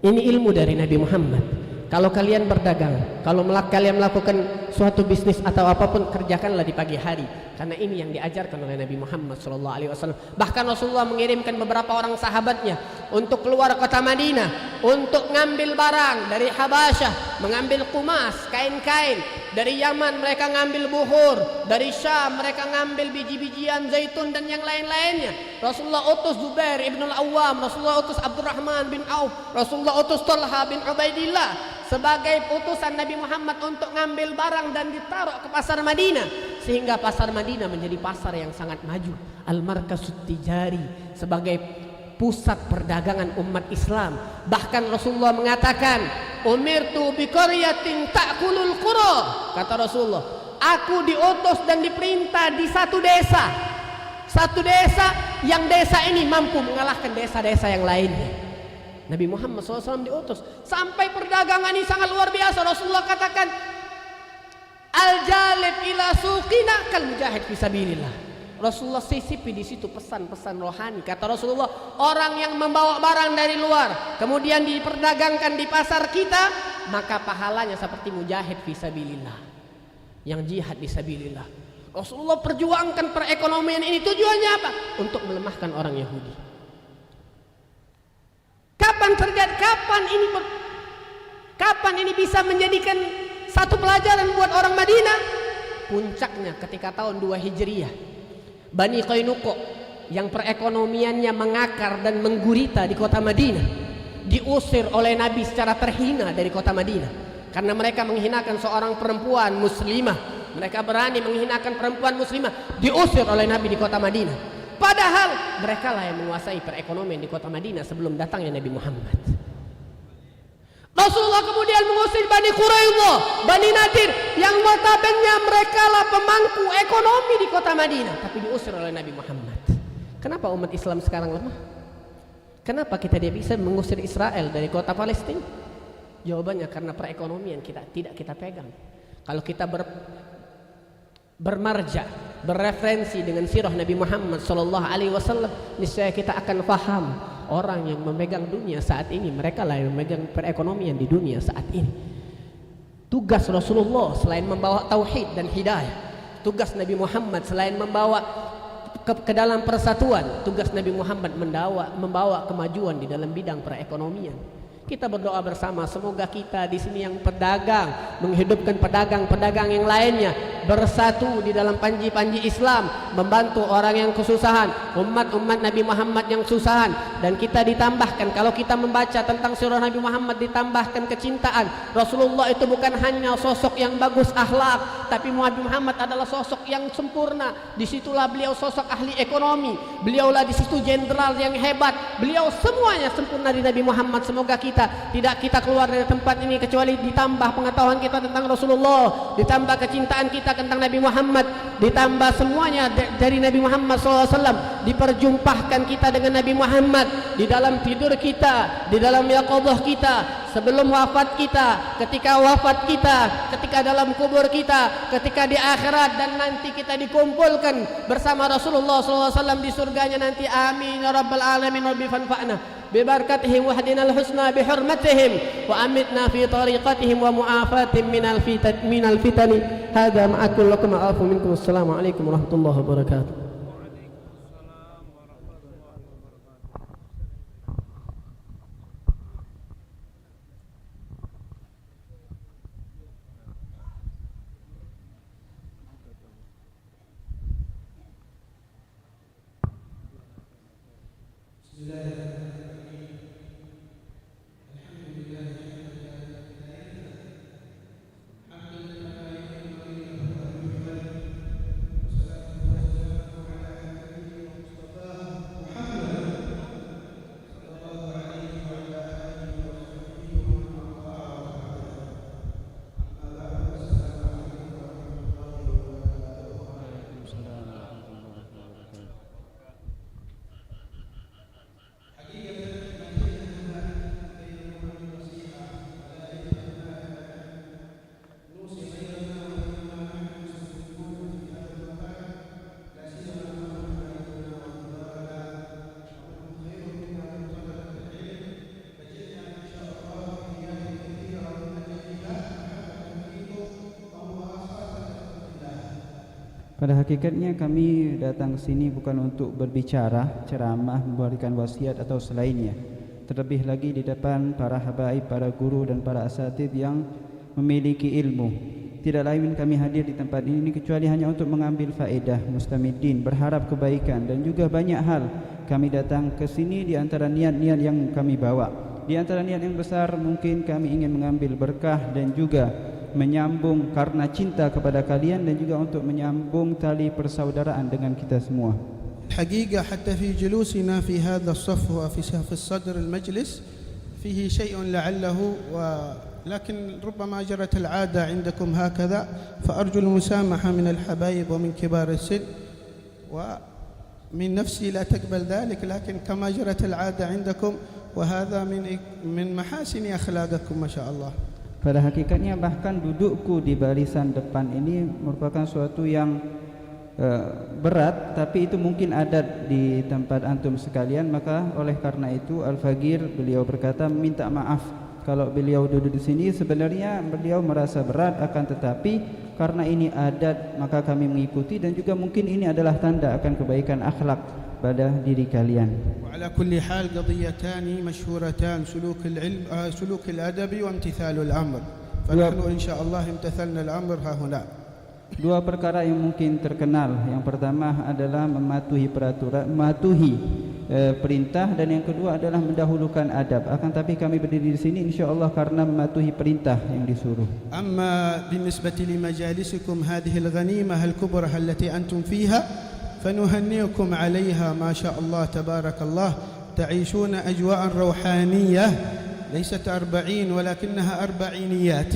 Ini ilmu dari Nabi Muhammad. Kalau kalian berdagang, kalau kalian melakukan suatu bisnis atau apapun, kerjakanlah di pagi hari, karena ini yang diajarkan oleh Nabi Muhammad SAW. Bahkan Rasulullah mengirimkan beberapa orang sahabatnya untuk keluar kota Madinah untuk ngambil barang dari Habasyah, mengambil kumas, kain-kain. Dari Yaman mereka ngambil buhur, dari Syam mereka ngambil biji-bijian zaitun dan yang lain-lainnya. Rasulullah utus Zubair ibn al-Awwam, Rasulullah utus Abdurrahman bin Auf, Rasulullah utus Talha bin Ubaidillah sebagai utusan Nabi Muhammad untuk ngambil barang dan ditaruh ke pasar Madinah, sehingga pasar Madinah menjadi pasar yang sangat maju, al-markasut tijari, sebagai pusat perdagangan umat Islam. Bahkan Rasulullah mengatakan, umirtu bi qaryatin ta'kulul qura, kata Rasulullah, aku diutus dan diperintah di satu desa yang desa ini mampu mengalahkan desa-desa yang lainnya. Nabi Muhammad SAW diutus sampai perdagangan ini sangat luar biasa. Rasulullah katakan, al-jalib ila suqina kal mujahid fi sabilillah. Rasulullah sisipi di situ pesan-pesan rohani. Kata Rasulullah, orang yang membawa barang dari luar kemudian diperdagangkan di pasar kita, maka pahalanya seperti mujahid fi sabilillah, yang jihad di sabilillah. Rasulullah perjuangkan perekonomian ini, tujuannya apa? Untuk melemahkan orang Yahudi. Kapan ini bisa menjadikan satu pelajaran buat orang Madinah? Puncaknya ketika tahun 2 Hijriah, Bani Qainuqa yang perekonomiannya mengakar dan menggurita di kota Madinah diusir oleh Nabi secara terhina dari kota Madinah karena mereka menghinakan seorang perempuan muslimah. Mereka berani menghinakan perempuan muslimah, diusir oleh Nabi di kota Madinah. Padahal mereka lah yang menguasai perekonomian di kota Madinah sebelum datangnya Nabi Muhammad. Rasulullah kemudian mengusir Bani Quraidah, Bani Nadir, yang notabene mereka lah pemangku ekonomi di kota Madinah, tapi diusir oleh Nabi Muhammad. Kenapa umat Islam sekarang lemah? Kenapa kita tidak bisa mengusir Israel dari kota Palestina? Jawabannya karena perekonomian kita tidak kita pegang. Kalau kita bermarja, berreferensi dengan sirah Nabi Muhammad SAW, niscaya kita akan paham orang yang memegang dunia saat ini, mereka lah yang memegang perekonomian di dunia saat ini. Tugas Rasulullah selain membawa tauhid dan hidayah, tugas Nabi Muhammad selain membawa ke dalam persatuan, tugas Nabi Muhammad membawa kemajuan di dalam bidang perekonomian. Kita berdoa bersama, semoga kita di sini yang pedagang menghidupkan pedagang-pedagang yang lainnya bersatu di dalam panji-panji Islam, membantu orang yang kesusahan, umat-umat Nabi Muhammad yang kesusahan. Dan kita ditambahkan, kalau kita membaca tentang sirah Nabi Muhammad, ditambahkan kecintaan. Rasulullah itu bukan hanya sosok yang bagus akhlak, tapi Nabi Muhammad adalah sosok yang sempurna. Disitulah beliau sosok ahli ekonomi, beliaulah di situ jenderal yang hebat, beliau semuanya sempurna di Nabi Muhammad. Semoga kita tidak keluar dari tempat ini kecuali ditambah pengetahuan kita tentang Rasulullah, ditambah kecintaan kita tentang Nabi Muhammad, ditambah semuanya dari Nabi Muhammad SAW, diperjumpahkan kita dengan Nabi Muhammad di dalam tidur kita, di dalam yaqadhah kita, sebelum wafat kita, ketika wafat kita, ketika dalam kubur kita, ketika di akhirat, dan nanti kita dikumpulkan bersama Rasulullah SAW di surganya nanti. Amin ya rabbal alamin. Rabbi fanfa'na bibarakatihim wa hadinal husna bihurmatihim wa amitna fi tariqatihim wa mu'afatim minal fitani. Hadza ma'akul lakum a'afu minkum. Assalamualaikum warahmatullahi wabarakatuh. Pada hakikatnya kami datang ke sini bukan untuk berbicara, ceramah, memberikan wasiat atau selainnya. Terlebih lagi di depan para habaib, para guru dan para asatidz yang memiliki ilmu. Tidak lain kami hadir di tempat ini kecuali hanya untuk mengambil faedah, mustamidin, berharap kebaikan dan juga banyak hal. Kami datang ke sini di antara niat-niat yang kami bawa. Di antara niat yang besar mungkin kami ingin mengambil berkah dan juga menyambung karena cinta kepada kalian dan juga untuk menyambung tali persaudaraan dengan kita semua. الحقيقة حتى في جلوسنا في هذا الصف وفي الصدر المجلس فيه شيء لعله ولكن ربما جرت العادة عندكم هكذا، فأرجو المسامحة من الحبايب ومن كبار السن، ومن نفسي لا تقبل ذلك، لكن كما جرت العادة عندكم وهذا من محاسن أخلاقكم ما شاء الله. Pada hakikatnya bahkan dudukku di barisan depan ini merupakan suatu yang berat, tapi itu mungkin adat di tempat antum sekalian. Maka oleh karena itu Al-Faqir beliau berkata minta maaf kalau beliau duduk di sini. Sebenarnya beliau merasa berat, akan tetapi karena ini adat maka kami mengikuti, dan juga mungkin ini adalah tanda akan kebaikan akhlak pada diri kalian. وعلى كل حال قضيتان مشهورتان، سلوك الأدب وامتثال الأمر، فنحن إن شاء الله امتثلنا الأمر ها هنا. Dua perkara yang mungkin terkenal. Yang pertama adalah mematuhi peraturan, mematuhi perintah, dan yang kedua adalah mendahulukan adab. Akan tapi kami berdiri di sini insyaallah karena mematuhi perintah yang disuruh. أما بالنسبة لمجالسكم هذه الغنيمة الكبرى التي أنتم فيها فنهنئكم عليها ما شاء الله تبارك الله، تعيشون أجواء روحانية ليست 40 ولكنها 40يات.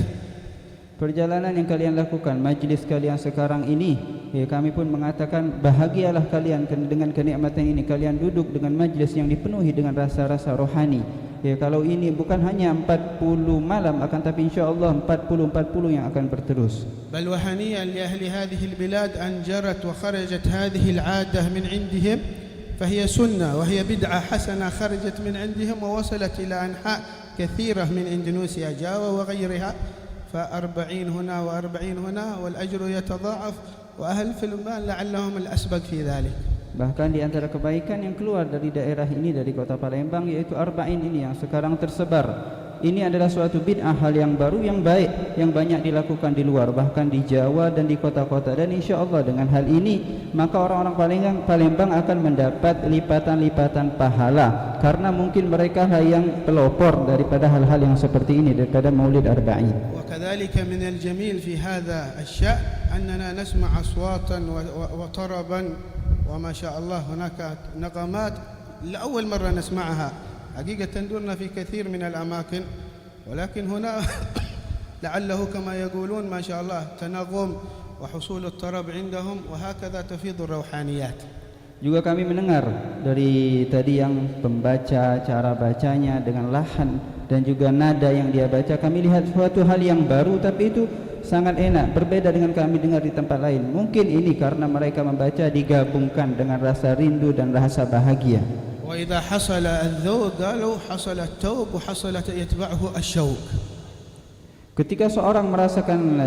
Perjalanan yang kalian lakukan, majlis kalian sekarang ini, kami pun mengatakan bahagialah kalian dengan kenikmatan ini. Kalian duduk dengan majlis yang dipenuhi dengan rasa-rasa rohani. Kalau ini bukan hanya 40 malam, akan tapi insyaallah 40 yang akan berterus. بل وهنيئا لأهل هذه البلاد أن جرت وخرجت هذه العادة من عندهم، فهي سنة وهي بدعة حسنة خرجت من عندهم ووصلت إلى أنحاء كثيرة من إندونيسيا، جاوا وغيرها، ف40 هنا و40 هنا والأجر يتضاعف، وأهل فلبان لعلهم الأسبق في ذلك. Bahkan di antara kebaikan yang keluar dari daerah ini, dari kota Palembang, yaitu arba'in ini yang sekarang tersebar. Ini adalah suatu bid'ah, hal yang baru, yang baik, yang banyak dilakukan di luar, bahkan di Jawa dan di kota-kota. Dan insyaallah dengan hal ini maka orang-orang Palembang akan mendapat lipatan-lipatan pahala, karena mungkin mereka yang pelopor daripada hal-hal yang seperti ini, daripada Maulid Arba'in. وكذلك من الجميل في هذا الشأن أننا نسمع أصواتا وطربا وما شاء الله هناك نغمات لأول مرة نسمعها حقيقة تندرنا في كثير من الأماكن ولكن هنا لعله كما يقولون ما شاء الله تنغم وحصول الطرب عندهم وهكذا تفيض الروحانيات. Juga kami mendengar dari tadi yang pembaca, cara bacanya dengan lahan dan juga nada yang dia baca, kami lihat suatu hal yang baru, tapi itu sangat enak, berbeda dengan kami dengar di tempat lain. Mungkin ini karena mereka membaca digabungkan dengan rasa rindu dan rasa bahagia. وإذا حصل الذوق قالوا حصل التوب وحصل يتبعه الشوق. Ketika seorang merasakan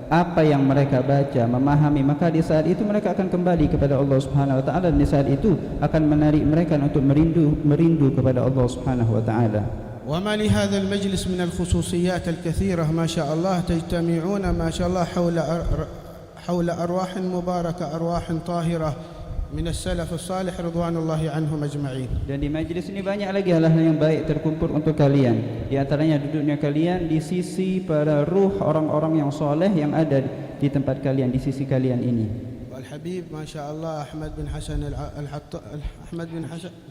apa yang mereka baca, memahami, maka di saat itu mereka akan kembali kepada Allah Subhanahu wa taala, dan di saat itu akan menarik mereka untuk merindu kepada Allah Subhanahu wa taala. وما لهذا المجلس من الخصوصيات الكثيرة ما شاء الله تجتمعون ما شاء الله حول أرواح مباركة أرواح طاهرة من السلف الصالح رضوان الله عنهم أجمعين. Dan di majlis ini banyak lagi hal-hal yang baik terkumpul untuk kalian. Di antaranya duduknya kalian di sisi para ruh orang-orang yang soleh yang ada di tempat kalian, di sisi kalian ini. والحبيب ما شاء الله أحمد بن حسن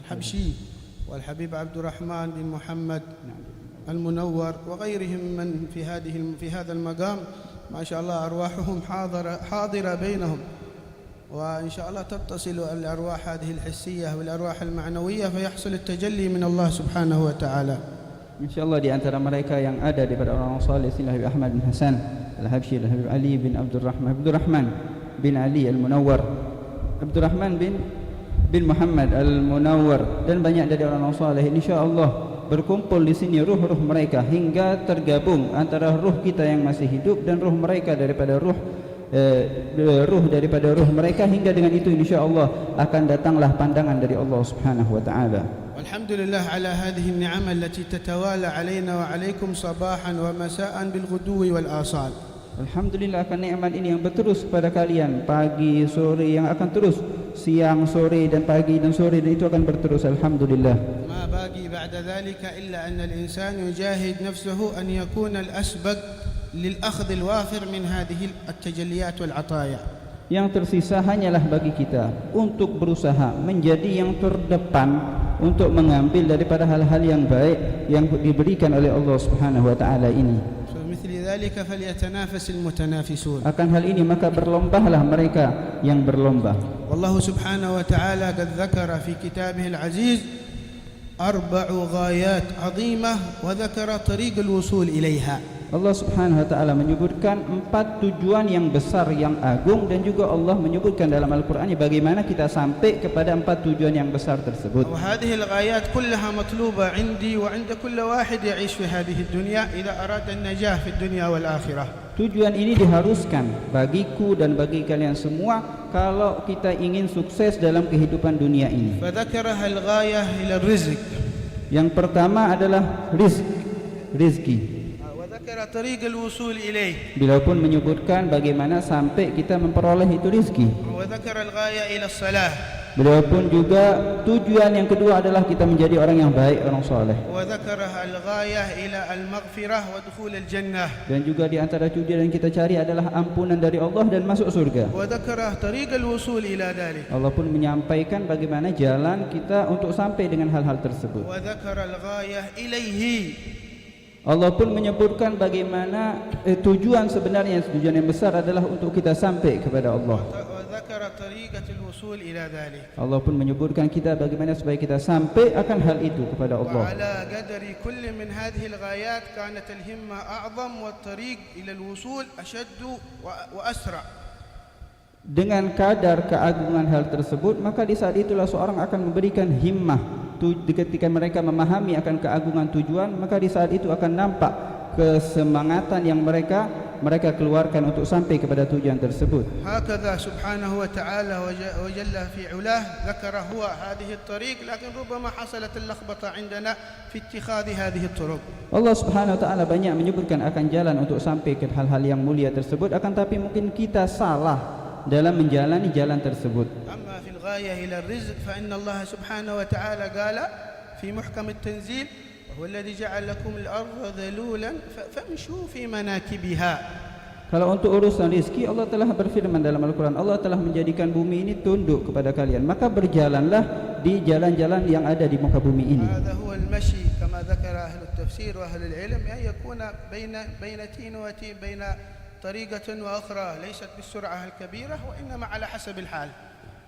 الحبشي والحبيب عبد الرحمن بن محمد المنور وغيرهم من في هذا المقام ما شاء الله أرواحهم حاضرة بينهم. وإن شاء الله تتصل الأرواح هذه الحسية والأرواح المعنوية فيحصل التجلي من الله سبحانه وتعالى. InsyaAllah di antara mereka yang ada daripada orang saleh sini Habib Ahmad bin Hasan Al-Habsyi, Habib Ali bin Abdurrahman bin Ali Al-Munawwar, Abdurrahman bin Muhammad Al-Munawwar, dan banyak dari orang saleh. InsyaAllah berkumpul di sini ruh-ruh mereka hingga tergabung antara ruh kita yang masih hidup dan ruh mereka daripada ruh mereka, hingga dengan itu insyaallah akan datanglah pandangan dari Allah Subhanahu wa taala. Alhamdulillah ala hadhihi an-ni'am allati tatawala alaina wa alaikum sabahan wa masaan bil ghudwi wal asal. Alhamdulillah akan nikmat ini yang berterus kepada kalian, pagi sore, yang akan terus siang sore dan pagi dan sore, dan itu akan berterus. Alhamdulillah. Ma baqi ba'da dhalika illa anna al-insan yujahid nafsuhu an yakuna al-asbaq للأخذ الوافر من هذه التجليات والعطايا. Yang tersisa hanyalah bagi kita untuk berusaha menjadi yang terdepan untuk mengambil daripada hal-hal yang baik yang diberikan oleh Allah Subhanahu wa taala ini. فمثل ذلك فليتنافس المتنافسون. Akan hal ini maka berlombalah mereka yang berlomba. والله سبحانه وتعالى قد ذكر في كتابه العزيز 4 غايات عظيمة وذكر طريق الوصول إليها. Allah Subhanahu wa taala menyebutkan 4 tujuan yang besar yang agung, dan juga Allah menyebutkan dalam Al-Qur'an bagaimana kita sampai kepada 4 tujuan yang besar tersebut. وهذه الغايات كلها مطلوبة عندي وعند كل واحد يعيش في هذه الدنيا إذا أراد النجاح في الدنيا والآخرة. Tujuan ini diharuskan bagiku dan bagi kalian semua kalau kita ingin sukses dalam kehidupan dunia ini. فذكرها الغاية إلى الرزق. Yang pertama adalah rizki. طريق الوصول إليه. Beliau pun menyebutkan bagaimana sampai kita memperoleh itu rizki. وذكر الغاية إلى الصلاة. Beliau pun juga tujuan yang kedua adalah kita menjadi orang yang baik, orang soleh. وذكرها الغاية إلى المغفرة ودخول الجنة. Dan juga di antara tujuan yang kita cari adalah ampunan dari Allah dan masuk surga. وذكر طريق الوصول إلى ذلك. Allah pun menyampaikan bagaimana jalan kita untuk sampai dengan hal-hal tersebut. وذكر الغاية إليه. Allah pun menyebutkan bagaimana tujuan sebenarnya, tujuan yang besar adalah untuk kita sampai kepada Allah. Allah pun menyebutkan kita bagaimana supaya kita sampai akan hal itu kepada Allah. Dengan kadar keagungan hal tersebut, maka di saat itulah seorang akan memberikan himmah. Ketika mereka memahami akan keagungan tujuan, maka di saat itu akan nampak kesemangatan yang mereka keluarkan untuk sampai kepada tujuan tersebut. Hakadha subhanahu wa ta'ala wa jalla fi 'ulah dzakara huwa hadhihi at-tariq lakin rubbama hasalat al-lakhbata 'indana fi ittikhadhi hadhihi at-turuq. Allah Subhanahu wa ta'ala banyak menyebutkan akan jalan untuk sampai ke hal-hal yang mulia tersebut, akan tapi mungkin kita salah dalam menjalani jalan tersebut. Amma fil ghayah ila ar-rizq fa inna Allah Subhanahu wa ta'ala qala fi muhkam at-tanzil wa huwa alladhi ja'ala lakum al-ardha dhalulan famshu fi manakibiha. Kalau untuk urusan rizki, Allah telah berfirman dalam Al-Quran, Allah telah menjadikan bumi ini tunduk kepada kalian, maka berjalanlah di jalan-jalan yang ada di muka bumi ini. هذا هو المشي كما ذكر أهل التفسير وأهل العلم أن يكون بين تين وتين بين طريقة وأخرى ليست بالسرعة الكبيرة وإنما على حسب الحال.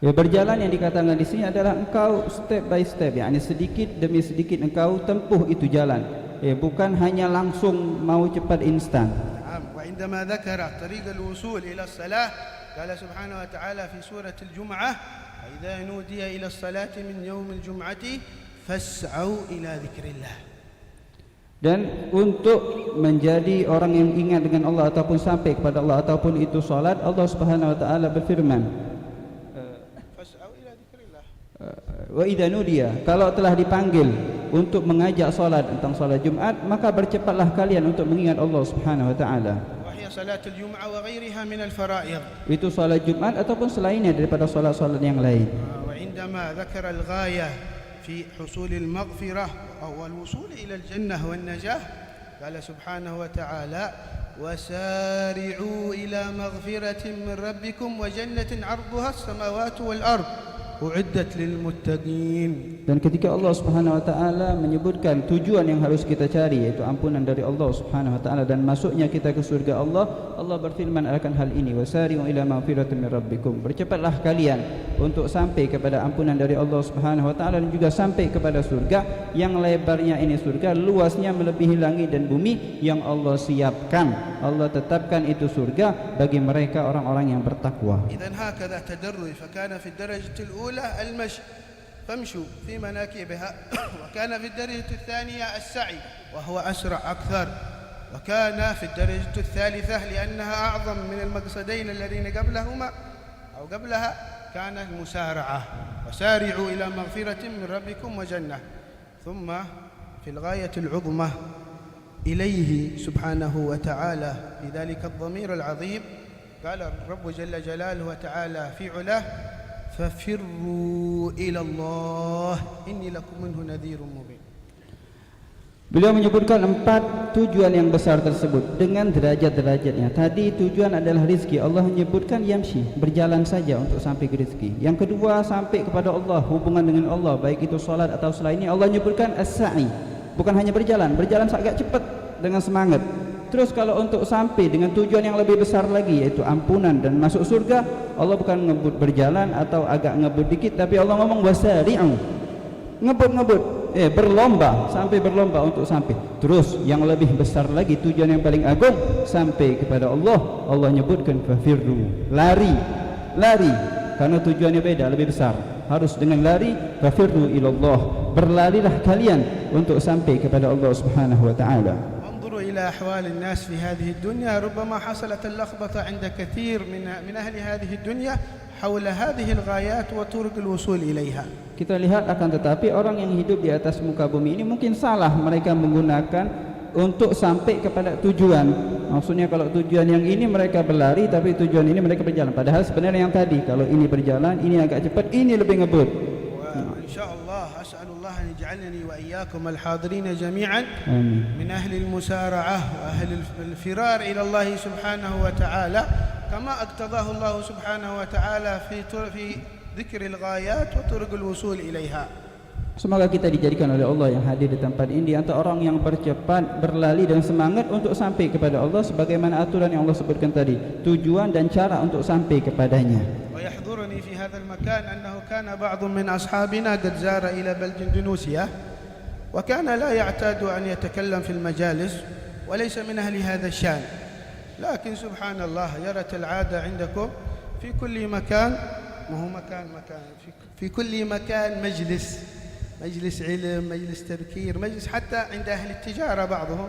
Ya, berjalan yang dikatakan di sini adalah engkau step by step, yakni sedikit demi sedikit engkau tempuh itu jalan. Ya, bukan hanya langsung mau cepat instan. وعندما ذكر طريق الوصول إلى الصلاة قال سبحانه وتعالى في سورة الجمعة إذا نودي إلى الصلاة من يوم الجمعة فاسعوا إلى ذكر الله. Dan untuk menjadi orang yang ingat dengan Allah ataupun sampai kepada Allah ataupun itu salat, Allah Subhanahu wa taala berfirman, wa idza nudiya, kalau telah dipanggil untuk mengajak salat tentang salat Jumat, maka bercepatlah kalian untuk mengingat Allah Subhanahu wa taala. Salatul Jum'ah wa ghairiha min al-fara'id. Itu salat Jumat ataupun selainnya daripada salat-salat yang lain. Wa indama dzakara al-ghayah fi husul al-maghfirah aw al-wusul ila al-jannah wan najah qala subhanahu wa ta'ala wasari'u ila maghfiratin min rabbikum wa jannatin 'arduha as-samawati wal ard u'iddat lil muttaqin. Dan ketika Allah Subhanahu wa taala menyebutkan tujuan yang harus kita cari, yaitu ampunan dari Allah Subhanahu wa taala dan masuknya kita ke surga Allah, Allah berfirman akan hal ini, wasari'u ila maghfiratin min rabbikum, bercepatlah kalian untuk sampai kepada ampunan dari Allah Subhanahu wa taala dan juga sampai kepada surga yang lebarnya ini surga, luasnya melebihi langit dan bumi yang Allah siapkan. Allah tetapkan itu surga bagi mereka orang-orang yang bertakwa. Idzan hakadha tadarruj fa kana fi ad-darajati al-ula al-mashi famshu fi manakibiha wa kana fi ad-darajati ath-thaniya as-sa'i wa huwa asra' akthar wa kana fi ad-darajati ath-thalithah li'annaha a'zam min al-maqsadayn alladhina qablahuma aw qablaha kana al-musara'ah wasari'u ila maghfiratin min rabbikum wa jannah thumma fi al-ghayati al-'uzmah إليه سبحانه وتعالى بذلك الضمير العظيم قال الرب جل جلاله وتعالى في علاه ففروا إلى الله إني لكم منه نذير مبين. Beliau menyebutkan 4 tujuan yang besar tersebut dengan derajat-derajatnya. Tadi tujuan adalah rizki. Allah menyebutkan yamshi, berjalan saja untuk sampai ke rizki. Yang kedua, sampai kepada Allah, hubungan dengan Allah, baik itu salat atau selainnya. Allah menyebutkan as-sa'i, bukan hanya berjalan, berjalan agak cepat dengan semangat. Terus kalau untuk sampai dengan tujuan yang lebih besar lagi, yaitu ampunan dan masuk surga, Allah bukan ngebut berjalan atau agak ngebut dikit, tapi Allah ngomong wasari'u, ngebut-ngebut, berlomba, sampai berlomba untuk sampai. Terus yang lebih besar lagi, tujuan yang paling agung, sampai kepada Allah. Allah nyebutkan fafirru, lari, lari, karena tujuannya beda, lebih besar. Harus dengan lari, fafirru ilallah, berlarilah kalian untuk sampai kepada Allah Subhanahu wa taala. انظروا إلى أحوال الناس في هذه الدنيا، ربما حصلت اللخبطة عند كثير من أهل هذه الدنيا حول هذه الغايات وطرق الوصول إليها. Kita lihat akan tetapi orang yang hidup di atas muka bumi ini mungkin salah mereka menggunakan untuk sampai kepada tujuan. Maksudnya kalau tujuan yang ini mereka berlari, tapi tujuan ini mereka berjalan. Padahal sebenarnya yang tadi, kalau ini berjalan, ini agak cepat, ini lebih ngebut. Insyaallah as'alullah an yaj'alani wa iyyakum al-hadirin jami'an min ahli al-musara'ah wa ahli al-firar ila Allah subhanahu wa ta'ala kama aqtadahu Allah subhanahu wa ta'ala fi dhikr al-ghayat wa turuq al-wusul ilaiha. Semoga kita dijadikan oleh Allah yang hadir di tempat ini antara orang yang bercepat, berlari dan semangat untuk sampai kepada Allah sebagaimana aturan yang Allah sebutkan tadi, tujuan dan cara untuk sampai kepadanya. ويحضرني في هذا المكان أنه كان بعض من أصحابنا قد زار إلى بلد إندونيسيا وكان لا يعتاد أن يتكلم في المجالس وليس من أهل هذا الشأن، لكن سبحان الله جرت العادة عندكم في كل مكان، ما هو مكان في كل مكان مجلس علم، مجلس تذكير، مجلس حتى عند أهل التجارة بعضهم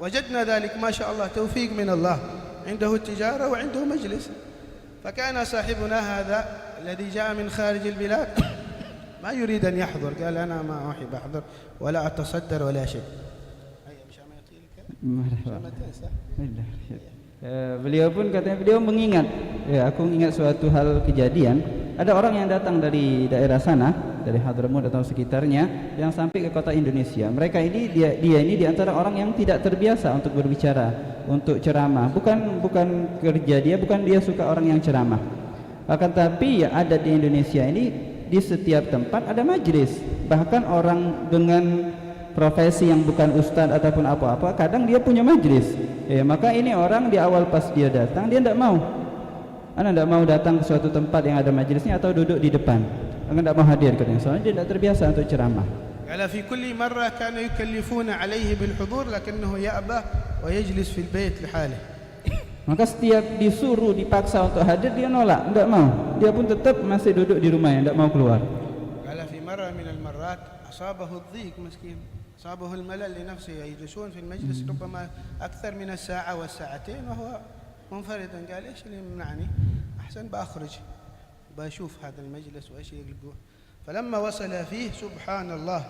وجدنا ذلك ما شاء الله توفيق من الله، عنده التجارة وعنده مجلس. فكان صاحبنا هذا الذي جاء من خارج البلاد ما يريد أن يحضر، قال أنا ما أحب أحضر ولا أتصدر ولا شيء. Beliau pun katanya beliau mengingat, ya aku ingat suatu hal kejadian, ada orang yang datang dari daerah sana, dari Hadramut atau sekitarnya yang sampai ke kota Indonesia. Mereka ini dia ini di antara orang yang tidak terbiasa untuk berbicara untuk ceramah. Bukan kerja dia, bukan dia suka orang yang ceramah. Akan tapi ya ada di Indonesia ini di setiap tempat ada majlis. Bahkan orang dengan profesi yang bukan ustaz ataupun apa-apa, kadang dia punya majlis. Maka ini orang di awal pas dia datang dia tidak mau. Anda tidak mau datang ke suatu tempat yang ada majlisnya atau duduk di depan. Anda tidak mau hadir katanya. Soalnya dia tidak terbiasa untuk ceramah. قال في كل مرة كانوا يكلفون عليه بالحضور لكنه يأبى ويجلس في البيت لحاله. Maka setiap disuruh dipaksa untuk hadir dia nolak, tidak mau. Dia pun tetap masih duduk di rumahnya, tidak mau keluar. قال في مرة من المرات أصابه الضيق مسكين، أصابه الملل لنفسه، يجلسون في المجلس ربما أكثر من الساعة والساعتين وهو منفردا. قال إيش اللي يمنعني؟ أحسن بأخرج بشوف هذا المجلس وإيش يلقوه. فلما وصل فيه سبحان الله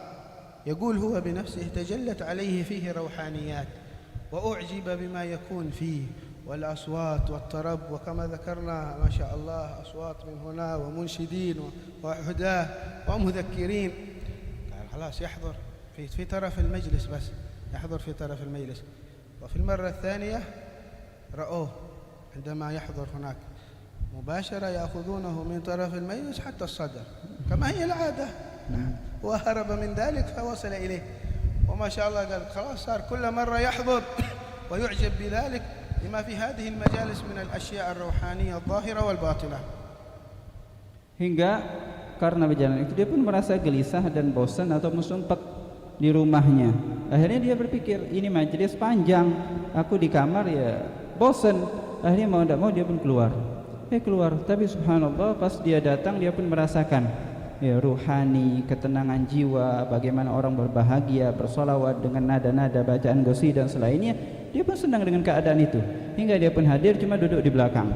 يقول هو بنفسه تجلت عليه فيه روحانيات وأعجب بما يكون فيه والأصوات والطرب، وكما ذكرنا ما شاء الله أصوات من هنا ومنشدين وحداه ومذكرين. قال خلاص يحضر في طرف المجلس، بس يحضر في طرف المجلس. وفي المرة الثانية رأوه عندما يحضر هناك مباشرة يأخذونه من طرف المجلس حتى الصدر كما هي العادة، وهرب من ذلك فوصل إليه. وما شاء الله قال خلاص صار كل مرة يحضر ويعجب بذلك لما في هذه المجالس من الأشياء الروحانية الظاهرة والباطنة. Hingga karena berjalan itu dia pun merasa gelisah dan bosan atau musumpek di rumahnya. Akhirnya dia berpikir ini majelis panjang, aku di kamar ya bosan. Akhirnya mau tidak mau dia pun keluar. Keluar, tapi subhanallah pas dia datang dia pun merasakan ruhani, ketenangan jiwa, bagaimana orang berbahagia, bersolawat dengan nada-nada bacaan gosi dan selainnya. Dia pun senang dengan keadaan itu. Hingga dia pun hadir cuma duduk di belakang,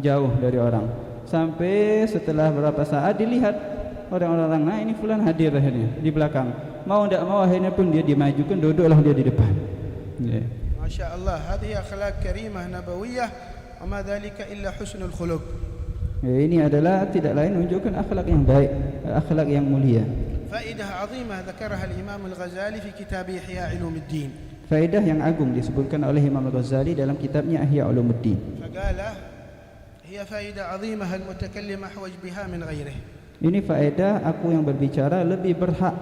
jauh dari orang. Sampai setelah beberapa saat dilihat orang-orang, nah ini fulan hadir akhirnya di belakang. Mau tidak mau akhirnya pun dia dimajukan, duduklah dia di depan. Masya Allah, هذه أخلاق كريمة نبوية وما ذلك إلا حسن الخلق. Ini adalah tidak lain menunjukkan akhlak yang baik, akhlak yang mulia. فائدة عظيمة ذكرها الإمام الغزالي في كتاب إحياء علوم الدين. Faedah yang agung disebutkan oleh Imam Al-Ghazali dalam kitabnya Ihya Ulumuddin. فقال هي فائدة عظيمة المتكلم أحوج بها من غيره. Ini faedah aku yang berbicara lebih berhak,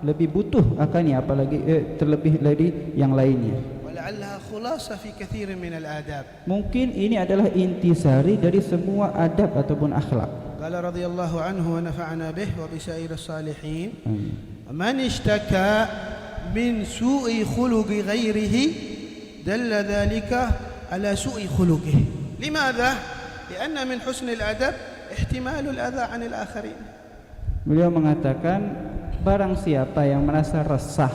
lebih butuh akannya apalagi terlebih dari yang lainnya. ولعلها خلاصة في كثير من الآداب. Mungkin ini adalah intisari dari semua adab ataupun akhlak. قال رضي الله عنه ونفعنا به وبسائر الصالحين من اشتكى من سوء خلق غيره دل ذلك على سوء خلقه. لماذا؟ لأن من حسن الأدب احتمال الأذى عن الآخرين. Beliau mengatakan barang siapa yang merasa resah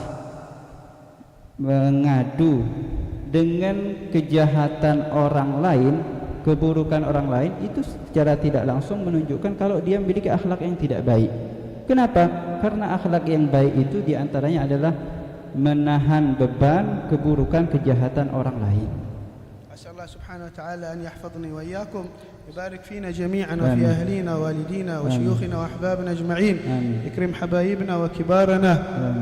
mengadu dengan kejahatan orang lain, keburukan orang lain, itu secara tidak langsung menunjukkan kalau dia memiliki akhlak yang tidak baik. Kenapa? Karena akhlak yang baik itu diantaranya adalah menahan beban keburukan kejahatan orang lain. أسأل الله سبحانه وتعالى أن يحفظني وإياكم، يبارك فينا جميعا وفي أهلينا ووالدينا وشيوخنا وأحبابنا أجمعين، يكرم حبايبنا وكبارنا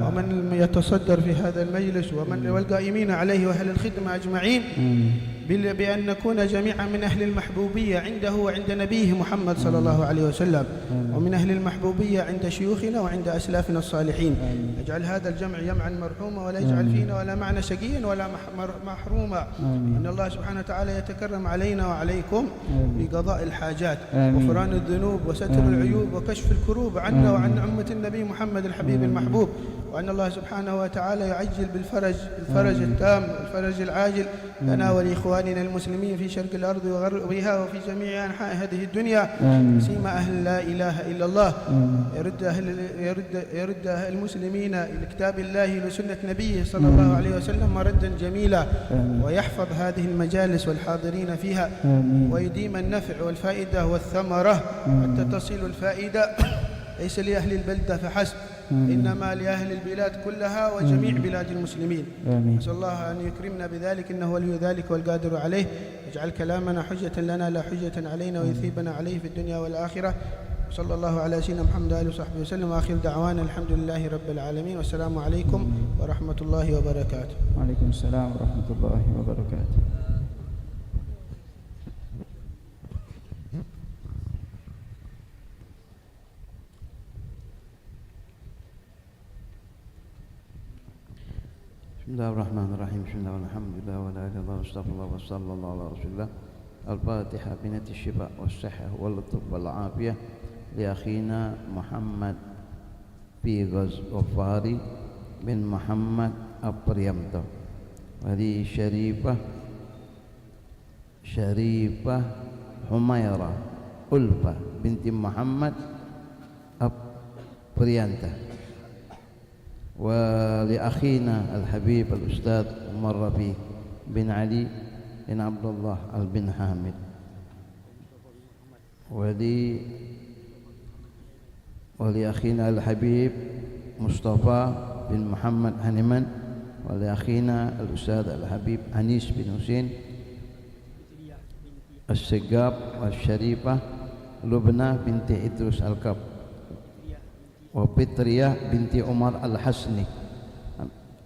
ومن يتصدر في هذا المجلس والقائمين عليه وأهل الخدمة أجمعين، بأن نكون جميعا من أهل المحبوبية عنده وعند نبيه محمد صلى الله عليه وسلم، ومن أهل المحبوبية عند شيوخنا وعند أسلافنا الصالحين. اجعل هذا الجمع جمعا مرحوما ولا يجعل فينا ولا معنا شقيا ولا محروما. إن الله سبحانه وتعالى يتكرم علينا وعليكم بقضاء الحاجات، غفران الذنوب وستر العيوب وكشف الكروب عنا وعن أمة النبي محمد الحبيب المحبوب، وأن الله سبحانه وتعالى يعجل بالفرج التام الفرج العاجل لنا ولإخواننا المسلمين في شرق الأرض وغربها وفي جميع أنحاء هذه الدنيا، سيما أهل لا إله إلا الله، يرد المسلمين لكتاب الله لسنة نبيه صلى الله عليه وسلم مردا جميلا، ويحفظ هذه المجالس والحاضرين فيها، ويديم النفع والفائدة والثمرة حتى تصل الفائدة ليس لأهل البلدة فحسب، إنما لأهل البلاد كلها وجميع بلاد المسلمين. نسأل الله أن يكرمنا بذلك إنه ولي ذلك والقادر عليه، يجعل كلامنا حجة لنا لا حجة علينا، ويثيبنا عليه في الدنيا والآخرة. صلى الله على سيدنا محمد وآله وصحبه وسلم وآخر دعوانا الحمد لله رب العالمين والسلام عليكم ورحمة الله وبركاته. Waalaikumsalam warahmatullahi wabarakatuh. Bismillahirrahmanirrahim. Bismillahirrahmanirrahim. Wa la ilaha illallah wa astaghfirullah wa sallallahu ala rasulillah. Al-Fatiha binati syifa wa sihah wa lutuf wal afiyah li akhina Muhammad fi Ghazfari bin Muhammad Apriyamto wa li Syarifah Humairah Ulfa binti Muhammad Apriyanta ولأخينا الحبيب الأستاذ عمر رفيق بن علي بن عبد الله بن حامد ولأخينا الحبيب مصطفى بن محمد هنمان ولأخينا الأستاذ الحبيب أنيس بن حسين السقاب والشريفة لبنى بنت إدريس الكب وبطرية بنت عمر الحسني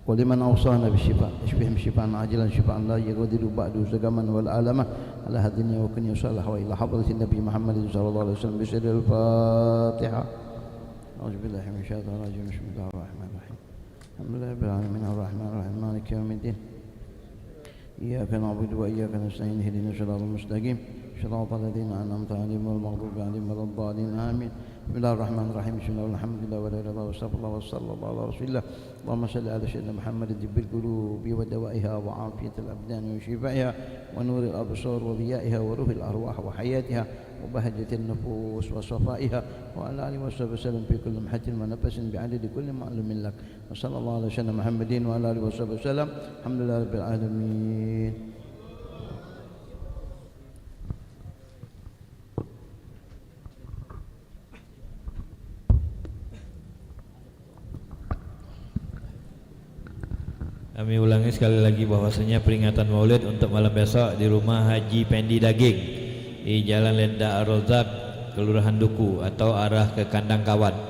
ولمن أوصانا بالشفاء اشفهم شفاء عاجلا شفاء لا يغادر بعده سقما ولا ألما على هذه الدنيا وكن يصلح وإلى حضرة النبي محمد صلى الله عليه وسلم بسر الفاتحة. أعوذ بالله من الشيطان الرجيم. بسم الله الرحمن الرحيم. الحمد لله رب العالمين الرحمن الرحيم مالك يوم الدين إياك نعبد وإياك نستعين اهدنا الصراط المستقيم صراط الذين أنعمت عليهم غير المغضوب عليهم ولا الضالين آمين. بسم الله الرحمن الرحيم. بسم الله والحمد لله ولا إله إلا الله واستغفر الله وصلى الله على رسول الله. اللهم صل على سيدنا محمد طب القلوب ودوائها وعافية الأبدان وشفائها ونور الأبصار وضيائها وروح الأرواح وحياتها وبهجة النفوس وصفائها وعلى آله وصحبه وسلم في كل لمحة ونفس بعدد كل معلوم لك وصلى الله على سيدنا محمد وعلى آله وصحبه وسلم. الحمد لله رب العالمين. Kami ulangi sekali lagi bahwasanya peringatan Maulid untuk malam besok di rumah Haji Pendi Daging di Jalan Lenda Ar-Rozak, Kelurahan Duku atau arah ke Kandang Kawan.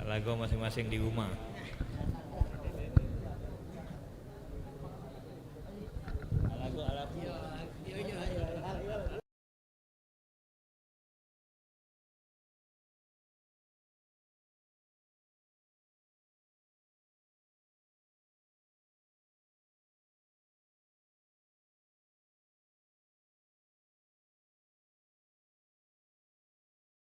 Lagu masing-masing di rumah.